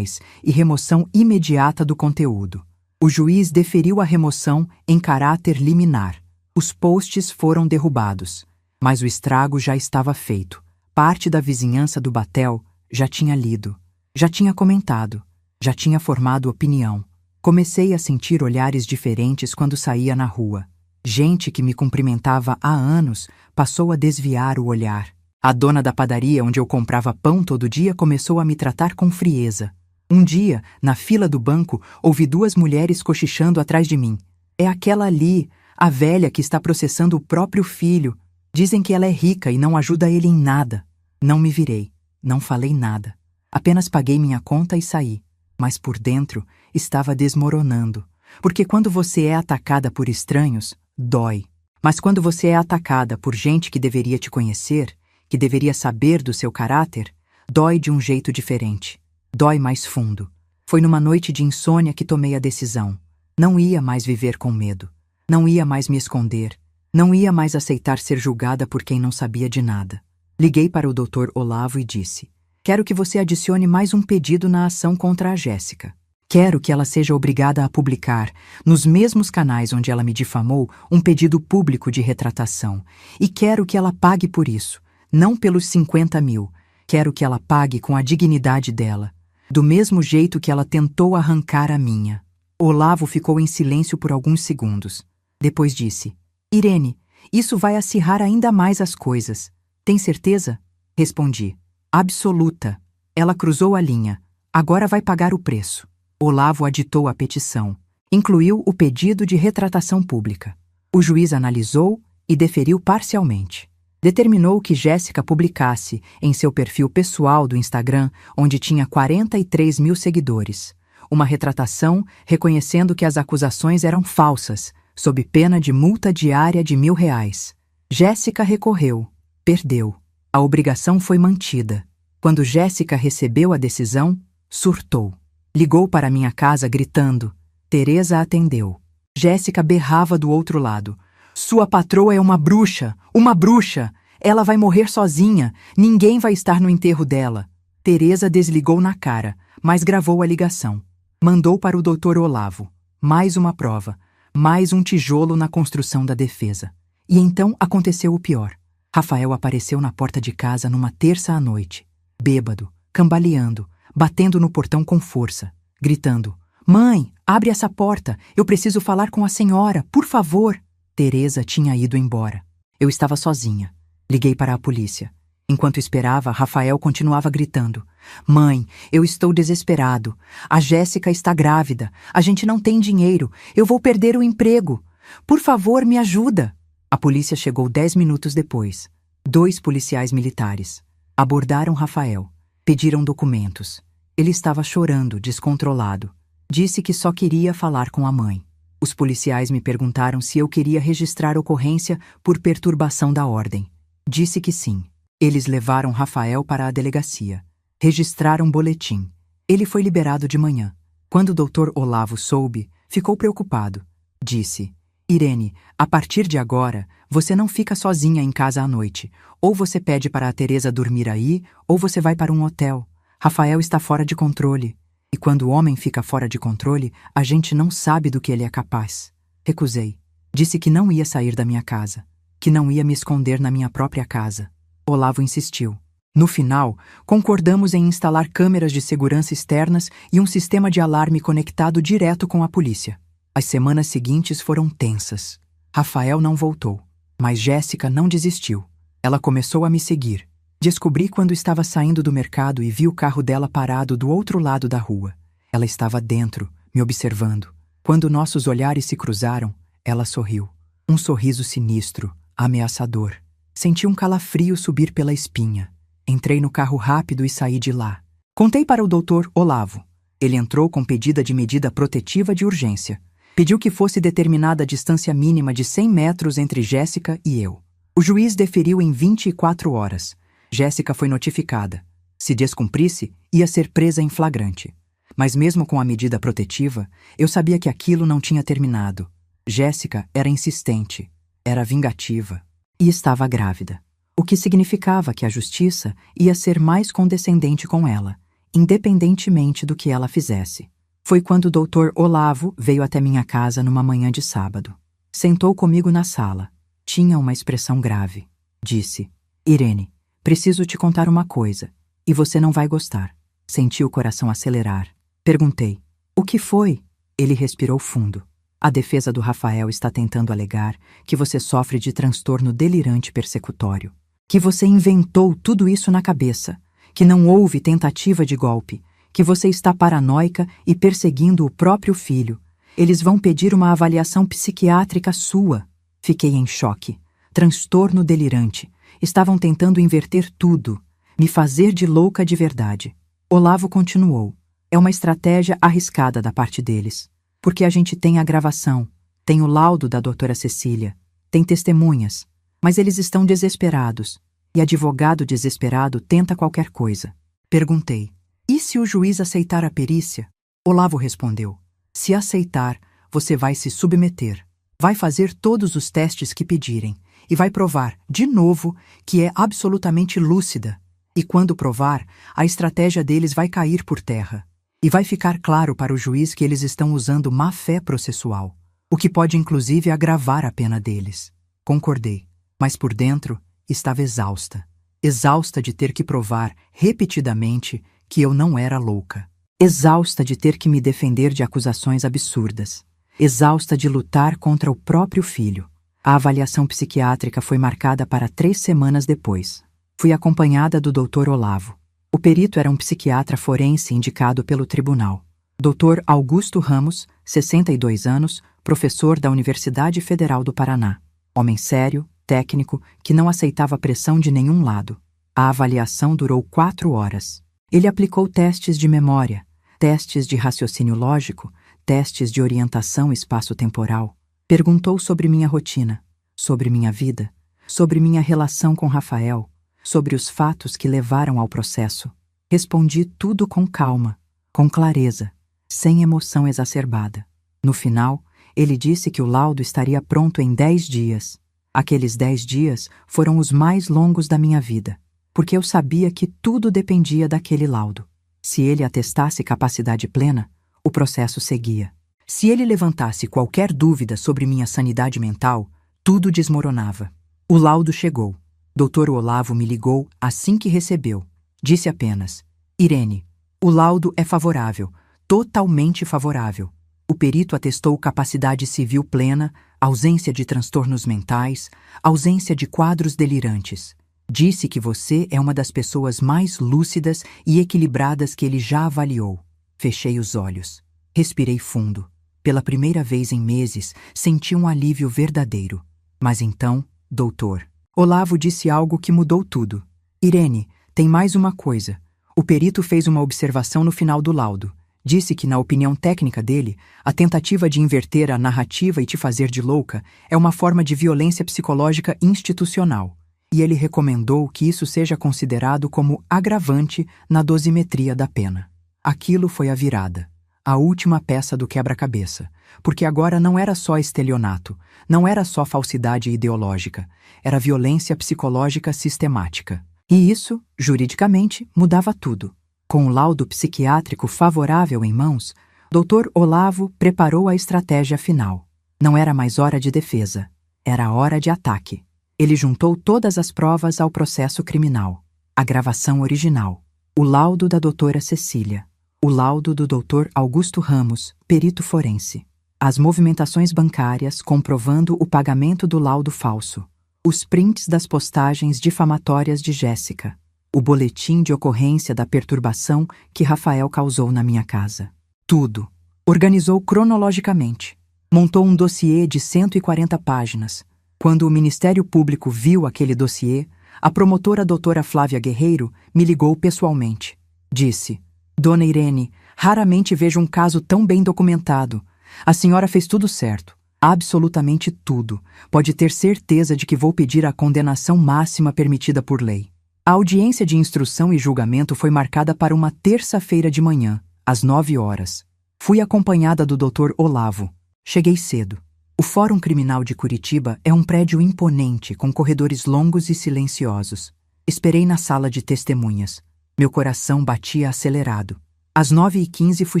e remoção imediata do conteúdo. O juiz deferiu a remoção em caráter liminar. Os posts foram derrubados, mas o estrago já estava feito. Parte da vizinhança do Batel já tinha lido, já tinha comentado, já tinha formado opinião. Comecei a sentir olhares diferentes quando saía na rua. Gente que me cumprimentava há anos passou a desviar o olhar. A dona da padaria onde eu comprava pão todo dia começou a me tratar com frieza. Um dia, na fila do banco, ouvi duas mulheres cochichando atrás de mim. É aquela ali, a velha que está processando o próprio filho. Dizem que ela é rica e não ajuda ele em nada. Não me virei, não falei nada. Apenas paguei minha conta e saí. Mas por dentro estava desmoronando. Porque quando você é atacada por estranhos, dói. Mas quando você é atacada por gente que deveria te conhecer, que deveria saber do seu caráter, dói de um jeito diferente. Dói mais fundo. Foi numa noite de insônia que tomei a decisão. Não ia mais viver com medo. Não ia mais me esconder. Não ia mais aceitar ser julgada por quem não sabia de nada. Liguei para o Dr. Olavo e disse: quero que você adicione mais um pedido na ação contra a Jéssica. Quero que ela seja obrigada a publicar, nos mesmos canais onde ela me difamou, um pedido público de retratação. E quero que ela pague por isso, não pelos 50 mil. Quero que ela pague com a dignidade dela, do mesmo jeito que ela tentou arrancar a minha. Olavo ficou em silêncio por alguns segundos. Depois disse: Irene, isso vai acirrar ainda mais as coisas. Tem certeza? Respondi: absoluta. Ela cruzou a linha. Agora vai pagar o preço. Olavo aditou a petição. Incluiu o pedido de retratação pública. O juiz analisou e deferiu parcialmente. Determinou que Jéssica publicasse em seu perfil pessoal do Instagram, onde tinha 43 mil seguidores, uma retratação reconhecendo que as acusações eram falsas, sob pena de multa diária de R$1.000. Jéssica recorreu. Perdeu. A obrigação foi mantida. Quando Jéssica recebeu a decisão, surtou. Ligou para minha casa gritando. Teresa atendeu. Jéssica berrava do outro lado. Sua patroa é uma bruxa! Uma bruxa! Ela vai morrer sozinha. Ninguém vai estar no enterro dela. Teresa desligou na cara, mas gravou a ligação. Mandou para o Dr. Olavo. Mais uma prova. Mais um tijolo na construção da defesa. E então aconteceu o pior. Rafael apareceu na porta de casa numa terça à noite, bêbado, cambaleando, batendo no portão com força, gritando: Mãe, abre essa porta, eu preciso falar com a senhora, por favor. Teresa tinha ido embora. Eu estava sozinha. Liguei para a polícia. Enquanto esperava, Rafael continuava gritando: Mãe, eu estou desesperado. A Jéssica está grávida. A gente não tem dinheiro. Eu vou perder o emprego. Por favor, me ajuda. A polícia chegou 10 minutos depois. 2 policiais militares. Abordaram Rafael. Pediram documentos. Ele estava chorando, descontrolado. Disse que só queria falar com a mãe. Os policiais me perguntaram se eu queria registrar ocorrência por perturbação da ordem. Disse que sim. Eles levaram Rafael para a delegacia. Registraram boletim. Ele foi liberado de manhã. Quando o Dr. Olavo soube, ficou preocupado. Disse: Irene, a partir de agora, você não fica sozinha em casa à noite. Ou você pede para a Teresa dormir aí, ou você vai para um hotel. Rafael está fora de controle. E quando o homem fica fora de controle, a gente não sabe do que ele é capaz. Recusei. Disse que não ia sair da minha casa. Que não ia me esconder na minha própria casa. Olavo insistiu. No final, concordamos em instalar câmeras de segurança externas e um sistema de alarme conectado direto com a polícia. As semanas seguintes foram tensas. Rafael não voltou, mas Jéssica não desistiu. Ela começou a me seguir. Descobri quando estava saindo do mercado e vi o carro dela parado do outro lado da rua. Ela estava dentro, me observando. Quando nossos olhares se cruzaram, ela sorriu. Um sorriso sinistro, ameaçador. Senti um calafrio subir pela espinha. Entrei no carro rápido e saí de lá. Contei para o Dr. Olavo. Ele entrou com pedida de medida protetiva de urgência. Pediu que fosse determinada a distância mínima de 100 metros entre Jéssica e eu. O juiz deferiu em 24 horas. Jéssica foi notificada. Se descumprisse, ia ser presa em flagrante. Mas mesmo com a medida protetiva, eu sabia que aquilo não tinha terminado. Jéssica era insistente, era vingativa e estava grávida, o que significava que a justiça ia ser mais condescendente com ela, independentemente do que ela fizesse. Foi quando o Dr. Olavo veio até minha casa numa manhã de sábado. Sentou comigo na sala. Tinha uma expressão grave. Disse: Irene, preciso te contar uma coisa, e você não vai gostar. Senti o coração acelerar. Perguntei: o que foi? Ele respirou fundo. A defesa do Rafael está tentando alegar que você sofre de transtorno delirante persecutório, que você inventou tudo isso na cabeça, que não houve tentativa de golpe, que você está paranoica e perseguindo o próprio filho. Eles vão pedir uma avaliação psiquiátrica sua. Fiquei em choque. Transtorno delirante. Estavam tentando inverter tudo, me fazer de louca de verdade. Olavo continuou. É uma estratégia arriscada da parte deles, porque a gente tem a gravação, tem o laudo da doutora Cecília, tem testemunhas, mas eles estão desesperados, e advogado desesperado tenta qualquer coisa. Perguntei: e se o juiz aceitar a perícia? Olavo respondeu: se aceitar, você vai se submeter, vai fazer todos os testes que pedirem, e vai provar, de novo, que é absolutamente lúcida. E quando provar, a estratégia deles vai cair por terra. E vai ficar claro para o juiz que eles estão usando má-fé processual, o que pode inclusive agravar a pena deles. Concordei, mas por dentro estava exausta. Exausta de ter que provar repetidamente que eu não era louca. Exausta de ter que me defender de acusações absurdas. Exausta de lutar contra o próprio filho. A avaliação psiquiátrica foi marcada para 3 semanas depois. Fui acompanhada do Dr. Olavo. O perito era um psiquiatra forense indicado pelo tribunal. Dr. Augusto Ramos, 62 anos, professor da Universidade Federal do Paraná. Homem sério, técnico, que não aceitava pressão de nenhum lado. A avaliação durou 4 horas. Ele aplicou testes de memória, testes de raciocínio lógico, testes de orientação espaço-temporal. Perguntou sobre minha rotina, sobre minha vida, sobre minha relação com Rafael, sobre os fatos que levaram ao processo. Respondi tudo com calma, com clareza, sem emoção exacerbada. No final, ele disse que o laudo estaria pronto em 10 dias. Aqueles 10 dias foram os mais longos da minha vida, porque eu sabia que tudo dependia daquele laudo. Se ele atestasse capacidade plena, o processo seguia. Se ele levantasse qualquer dúvida sobre minha sanidade mental, tudo desmoronava. O laudo chegou. Dr. Olavo me ligou assim que recebeu. Disse apenas: Irene, o laudo é favorável, totalmente favorável. O perito atestou capacidade civil plena, ausência de transtornos mentais, ausência de quadros delirantes. Disse que você é uma das pessoas mais lúcidas e equilibradas que ele já avaliou. Fechei os olhos. Respirei fundo. Pela primeira vez em meses, senti um alívio verdadeiro. Mas então, doutor, Olavo disse algo que mudou tudo. Irene, tem mais uma coisa. O perito fez uma observação no final do laudo. Disse que, na opinião técnica dele, a tentativa de inverter a narrativa e te fazer de louca é uma forma de violência psicológica institucional. E ele recomendou que isso seja considerado como agravante na dosimetria da pena. Aquilo foi a virada. A última peça do quebra-cabeça, porque agora não era só estelionato, não era só falsidade ideológica, era violência psicológica sistemática. E isso, juridicamente, mudava tudo. Com o laudo psiquiátrico favorável em mãos, Dr. Olavo preparou a estratégia final. Não era mais hora de defesa, era hora de ataque. Ele juntou todas as provas ao processo criminal. A gravação original, o laudo da doutora Cecília, o laudo do Dr. Augusto Ramos, perito forense, as movimentações bancárias comprovando o pagamento do laudo falso, os prints das postagens difamatórias de Jéssica, o boletim de ocorrência da perturbação que Rafael causou na minha casa. Tudo. Organizou cronologicamente. Montou um dossiê de 140 páginas. Quando o Ministério Público viu aquele dossiê, a promotora doutora Flávia Guerreiro me ligou pessoalmente. Disse: Dona Irene, raramente vejo um caso tão bem documentado. A senhora fez tudo certo. Absolutamente tudo. Pode ter certeza de que vou pedir a condenação máxima permitida por lei. A audiência de instrução e julgamento foi marcada para uma terça-feira de manhã, às 9 horas. Fui acompanhada do Dr. Olavo. Cheguei cedo. O Fórum Criminal de Curitiba é um prédio imponente, com corredores longos e silenciosos. Esperei na sala de testemunhas. Meu coração batia acelerado. Às 9h15 fui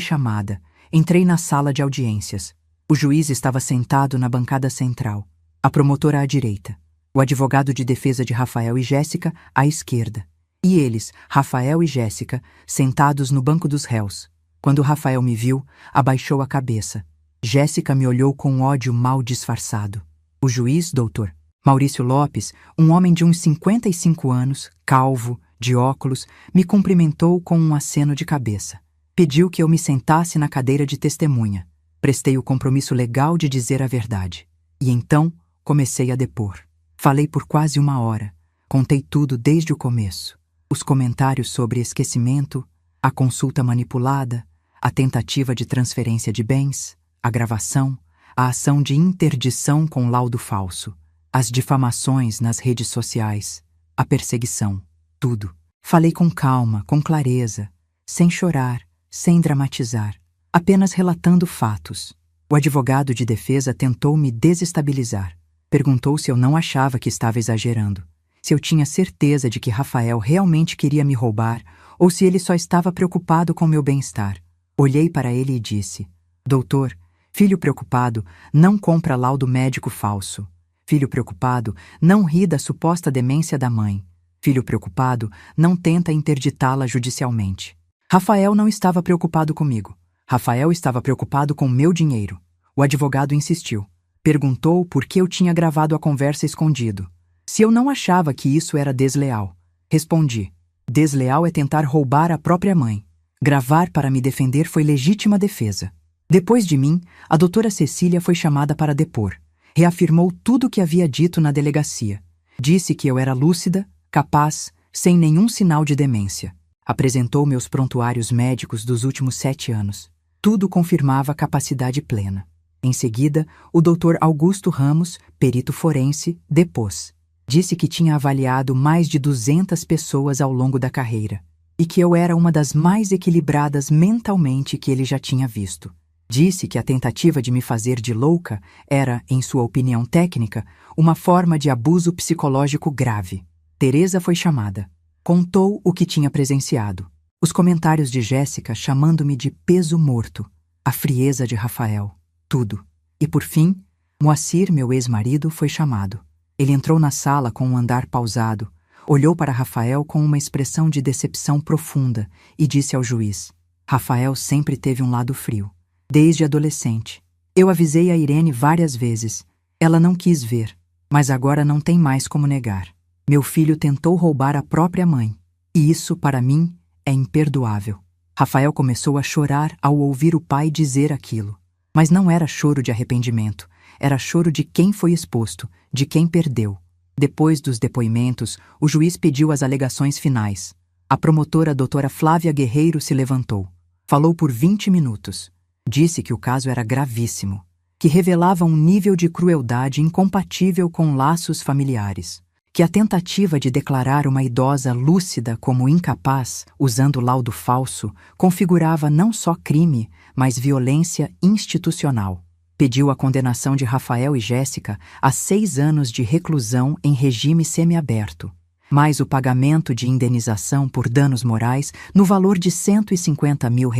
chamada. Entrei na sala de audiências. O juiz estava sentado na bancada central. A promotora à direita. O advogado de defesa de Rafael e Jéssica à esquerda. E eles, Rafael e Jéssica, sentados no banco dos réus. Quando Rafael me viu, abaixou a cabeça. Jéssica me olhou com ódio mal disfarçado. O juiz, doutor Maurício Lopes, um homem de uns 55 anos, calvo, de óculos, me cumprimentou com um aceno de cabeça. Pediu que eu me sentasse na cadeira de testemunha. Prestei o compromisso legal de dizer a verdade. E então comecei a depor. Falei por quase 1 hora. Contei tudo desde o começo. Os comentários sobre esquecimento, a consulta manipulada, a tentativa de transferência de bens, a gravação, a ação de interdição com laudo falso, as difamações nas redes sociais, a perseguição, tudo. Falei com calma, com clareza, sem chorar, sem dramatizar, apenas relatando fatos. O advogado de defesa tentou me desestabilizar. Perguntou se eu não achava que estava exagerando, se eu tinha certeza de que Rafael realmente queria me roubar ou se ele só estava preocupado com meu bem-estar. Olhei para ele e disse: doutor, filho preocupado não compra laudo médico falso. Filho preocupado não ri da suposta demência da mãe. Filho preocupado não tenta interditá-la judicialmente. Rafael não estava preocupado comigo. Rafael estava preocupado com meu dinheiro. O advogado insistiu. Perguntou por que eu tinha gravado a conversa escondido. Se eu não achava que isso era desleal. Respondi: desleal é tentar roubar a própria mãe. Gravar para me defender foi legítima defesa. Depois de mim, a doutora Cecília foi chamada para depor. Reafirmou tudo o que havia dito na delegacia. Disse que eu era lúcida, capaz, sem nenhum sinal de demência. Apresentou meus prontuários médicos dos últimos 7 anos. Tudo confirmava capacidade plena. Em seguida, o Dr. Augusto Ramos, perito forense, depôs. Disse que tinha avaliado mais de 200 pessoas ao longo da carreira e que eu era uma das mais equilibradas mentalmente que ele já tinha visto. Disse que a tentativa de me fazer de louca era, em sua opinião técnica, uma forma de abuso psicológico grave. Teresa foi chamada. Contou o que tinha presenciado. Os comentários de Jéssica chamando-me de peso morto. A frieza de Rafael. Tudo. E por fim, Moacir, meu ex-marido, foi chamado. Ele entrou na sala com um andar pausado, olhou para Rafael com uma expressão de decepção profunda e disse ao juiz: Rafael sempre teve um lado frio, desde adolescente. Eu avisei a Irene várias vezes. Ela não quis ver, mas agora não tem mais como negar. Meu filho tentou roubar a própria mãe, e isso, para mim, é imperdoável. Rafael começou a chorar ao ouvir o pai dizer aquilo. Mas não era choro de arrependimento, era choro de quem foi exposto, de quem perdeu. Depois dos depoimentos, o juiz pediu as alegações finais. A promotora doutora Flávia Guerreiro se levantou. Falou por 20 minutos. Disse que o caso era gravíssimo, que revelava um nível de crueldade incompatível com laços familiares, que a tentativa de declarar uma idosa lúcida como incapaz, usando laudo falso, configurava não só crime, mas violência institucional. Pediu a condenação de Rafael e Jéssica a 6 anos de reclusão em regime semiaberto, mais o pagamento de indenização por danos morais no valor de R$150 mil,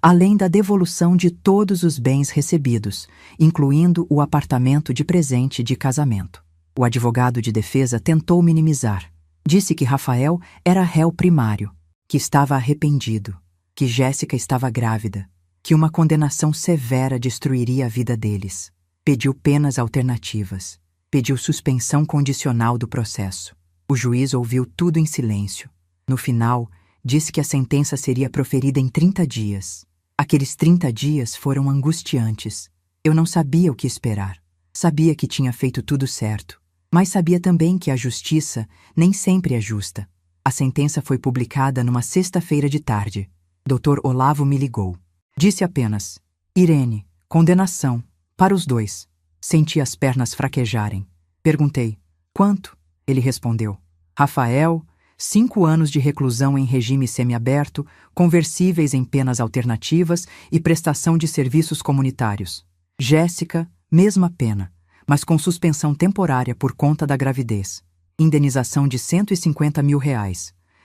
além da devolução de todos os bens recebidos, incluindo o apartamento de presente de casamento. O advogado de defesa tentou minimizar. Disse que Rafael era réu primário, que estava arrependido, que Jéssica estava grávida, que uma condenação severa destruiria a vida deles. Pediu penas alternativas. Pediu suspensão condicional do processo. O juiz ouviu tudo em silêncio. No final, disse que a sentença seria proferida em 30 dias. Aqueles 30 dias foram angustiantes. Eu não sabia o que esperar. Sabia que tinha feito tudo certo. Mas sabia também que a justiça nem sempre é justa. A sentença foi publicada numa sexta-feira de tarde. Dr. Olavo me ligou. Disse apenas: Irene, condenação, para os dois. Senti as pernas fraquejarem. Perguntei: quanto? Ele respondeu: Rafael, 5 anos de reclusão em regime semiaberto, conversíveis em penas alternativas e prestação de serviços comunitários. Jéssica, mesma pena, mas com suspensão temporária por conta da gravidez. Indenização de R$ 150 mil.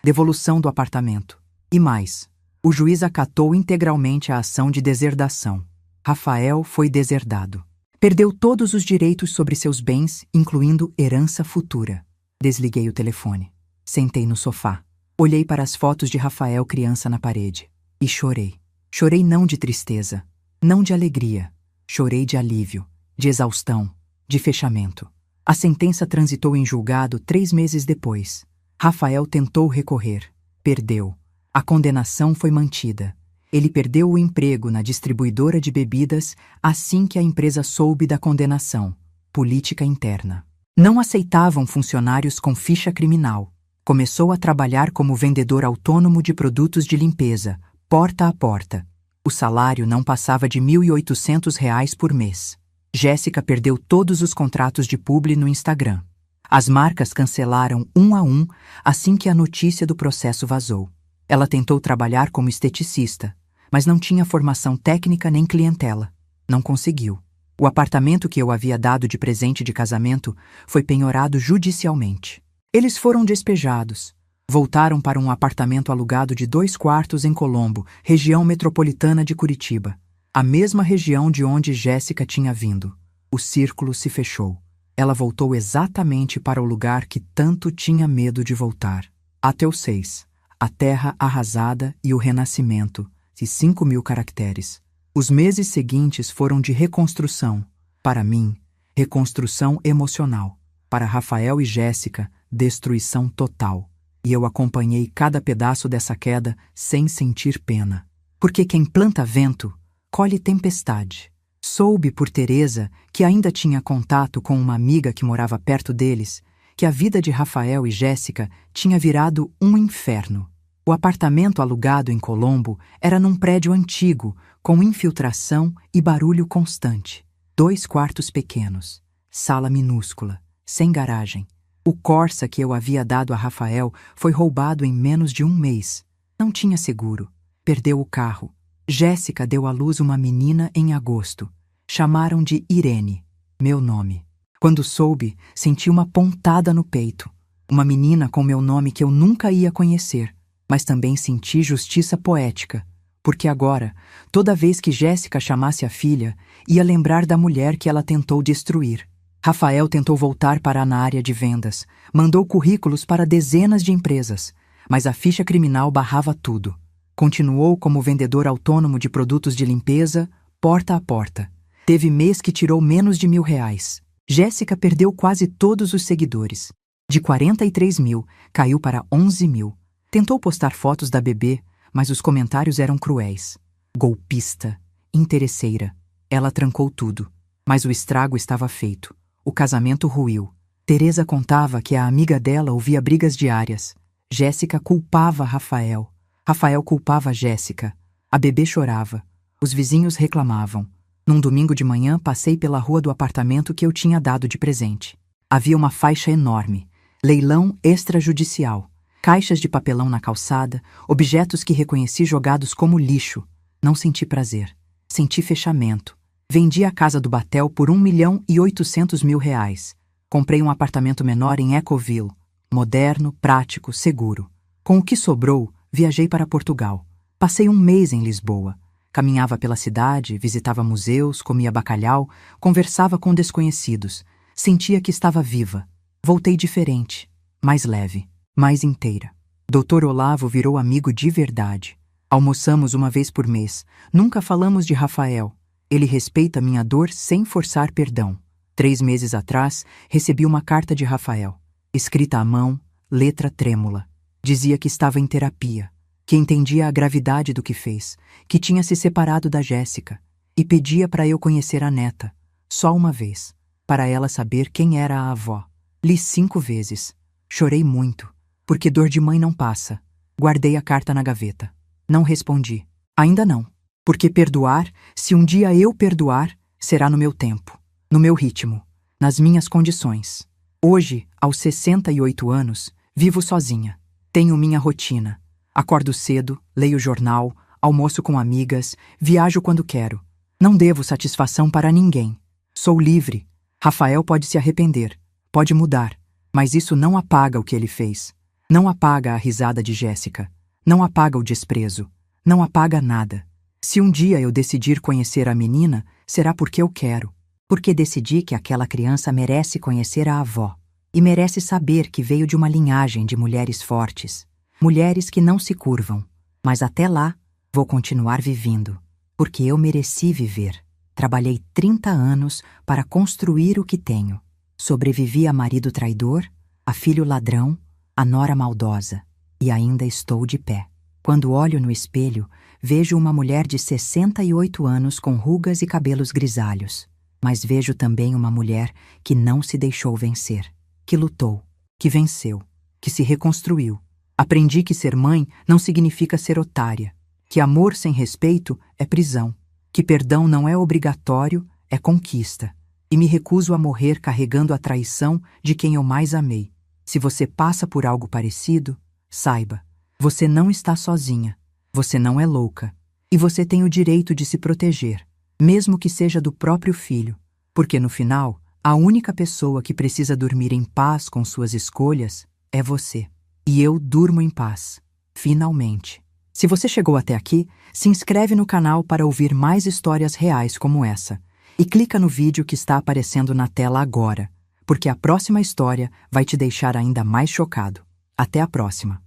Devolução do apartamento. E mais. O juiz acatou integralmente a ação de deserdação. Rafael foi deserdado. Perdeu todos os direitos sobre seus bens, incluindo herança futura. Desliguei o telefone. Sentei no sofá. Olhei para as fotos de Rafael criança na parede. E chorei. Chorei não de tristeza, não de alegria. Chorei de alívio, de exaustão, de fechamento. A sentença transitou em julgado 3 meses depois. Rafael tentou recorrer. Perdeu. A condenação foi mantida. Ele perdeu o emprego na distribuidora de bebidas assim que a empresa soube da condenação. Política interna. Não aceitavam funcionários com ficha criminal. Começou a trabalhar como vendedor autônomo de produtos de limpeza, porta a porta. O salário não passava de R$ 1.800 por mês. Jéssica perdeu todos os contratos de publi no Instagram. As marcas cancelaram um a um assim que a notícia do processo vazou. Ela tentou trabalhar como esteticista, mas não tinha formação técnica nem clientela. Não conseguiu. O apartamento que eu havia dado de presente de casamento foi penhorado judicialmente. Eles foram despejados. Voltaram para um apartamento alugado de 2 quartos em Colombo, região metropolitana de Curitiba. A mesma região de onde Jéssica tinha vindo. O círculo se fechou. Ela voltou exatamente para o lugar que tanto tinha medo de voltar. Até o 6. A terra arrasada e o renascimento, de 5.000 caracteres. Os meses seguintes foram de reconstrução. Para mim, reconstrução emocional. Para Rafael e Jéssica, destruição total. E eu acompanhei cada pedaço dessa queda sem sentir pena. Porque quem planta vento, colhe tempestade. Soube por Teresa, que ainda tinha contato com uma amiga que morava perto deles, que a vida de Rafael e Jéssica tinha virado um inferno. O apartamento alugado em Colombo era num prédio antigo, com infiltração e barulho constante. 2 quartos pequenos, sala minúscula, sem garagem. O Corsa que eu havia dado a Rafael foi roubado em menos de 1 mês. Não tinha seguro. Perdeu o carro. Jéssica deu à luz uma menina em agosto. Chamaram de Irene, meu nome. Quando soube, senti uma pontada no peito. Uma menina com meu nome que eu nunca ia conhecer. Mas também senti justiça poética, porque agora, toda vez que Jéssica chamasse a filha, ia lembrar da mulher que ela tentou destruir. Rafael tentou voltar para a área de vendas, mandou currículos para dezenas de empresas, mas a ficha criminal barrava tudo. Continuou como vendedor autônomo de produtos de limpeza, porta a porta. Teve mês que tirou menos de R$ 1.000. Jéssica perdeu quase todos os seguidores. De 43 mil, caiu para 11 mil. Tentou postar fotos da bebê, mas os comentários eram cruéis. Golpista, interesseira. Ela trancou tudo, mas o estrago estava feito. O casamento ruiu. Teresa contava que a amiga dela ouvia brigas diárias. Jéssica culpava Rafael. Rafael culpava Jéssica. A bebê chorava. Os vizinhos reclamavam. Num domingo de manhã, passei pela rua do apartamento que eu tinha dado de presente. Havia uma faixa enorme. Leilão extrajudicial. Caixas de papelão na calçada, objetos que reconheci jogados como lixo. Não senti prazer. Senti fechamento. Vendi a casa do Batel por R$ 1.800.000. Comprei um apartamento menor em Ecoville. Moderno, prático, seguro. Com o que sobrou, viajei para Portugal. Passei 1 mês em Lisboa. Caminhava pela cidade, visitava museus, comia bacalhau, conversava com desconhecidos. Sentia que estava viva. Voltei diferente, mais leve, mais inteira. Dr. Olavo virou amigo de verdade. Almoçamos 1 vez por mês. Nunca falamos de Rafael. Ele respeita minha dor sem forçar perdão. 3 meses atrás, recebi uma carta de Rafael. Escrita à mão, letra trêmula. Dizia que estava em terapia, que entendia a gravidade do que fez, que tinha se separado da Jéssica, e pedia para eu conhecer a neta, só 1 vez, para ela saber quem era a avó. Li 5 vezes. Chorei muito, porque dor de mãe não passa. Guardei a carta na gaveta. Não respondi. Ainda não. Porque perdoar, se um dia eu perdoar, será no meu tempo. no meu ritmo, nas minhas condições. Hoje, aos 68 anos, vivo sozinha. Tenho minha rotina. Acordo cedo, leio jornal, almoço com amigas, viajo quando quero. Não devo satisfação para ninguém. Sou livre. Rafael pode se arrepender, pode mudar, mas isso não apaga o que ele fez. Não apaga a risada de Jéssica. Não apaga o desprezo. Não apaga nada. Se um dia eu decidir conhecer a menina, será porque eu quero. Porque decidi que aquela criança merece conhecer a avó. E merece saber que veio de uma linhagem de mulheres fortes. Mulheres que não se curvam. Mas até lá, vou continuar vivendo. Porque eu mereci viver. Trabalhei 30 anos para construir o que tenho. Sobrevivi a marido traidor, a filho ladrão, a nora maldosa. E ainda estou de pé. Quando olho no espelho, vejo uma mulher de 68 anos com rugas e cabelos grisalhos. Mas vejo também uma mulher que não se deixou vencer. Que lutou, que venceu, que se reconstruiu. Aprendi que ser mãe não significa ser otária. Que amor sem respeito é prisão. Que perdão não é obrigatório, é conquista. E me recuso a morrer carregando a traição de quem eu mais amei. Se você passa por algo parecido, saiba, você não está sozinha, você não é louca. E você tem o direito de se proteger, mesmo que seja do próprio filho. Porque no final, a única pessoa que precisa dormir em paz com suas escolhas é você. E eu durmo em paz, finalmente. Se você chegou até aqui, se inscreve no canal para ouvir mais histórias reais como essa. E clica no vídeo que está aparecendo na tela agora, porque a próxima história vai te deixar ainda mais chocado. Até a próxima!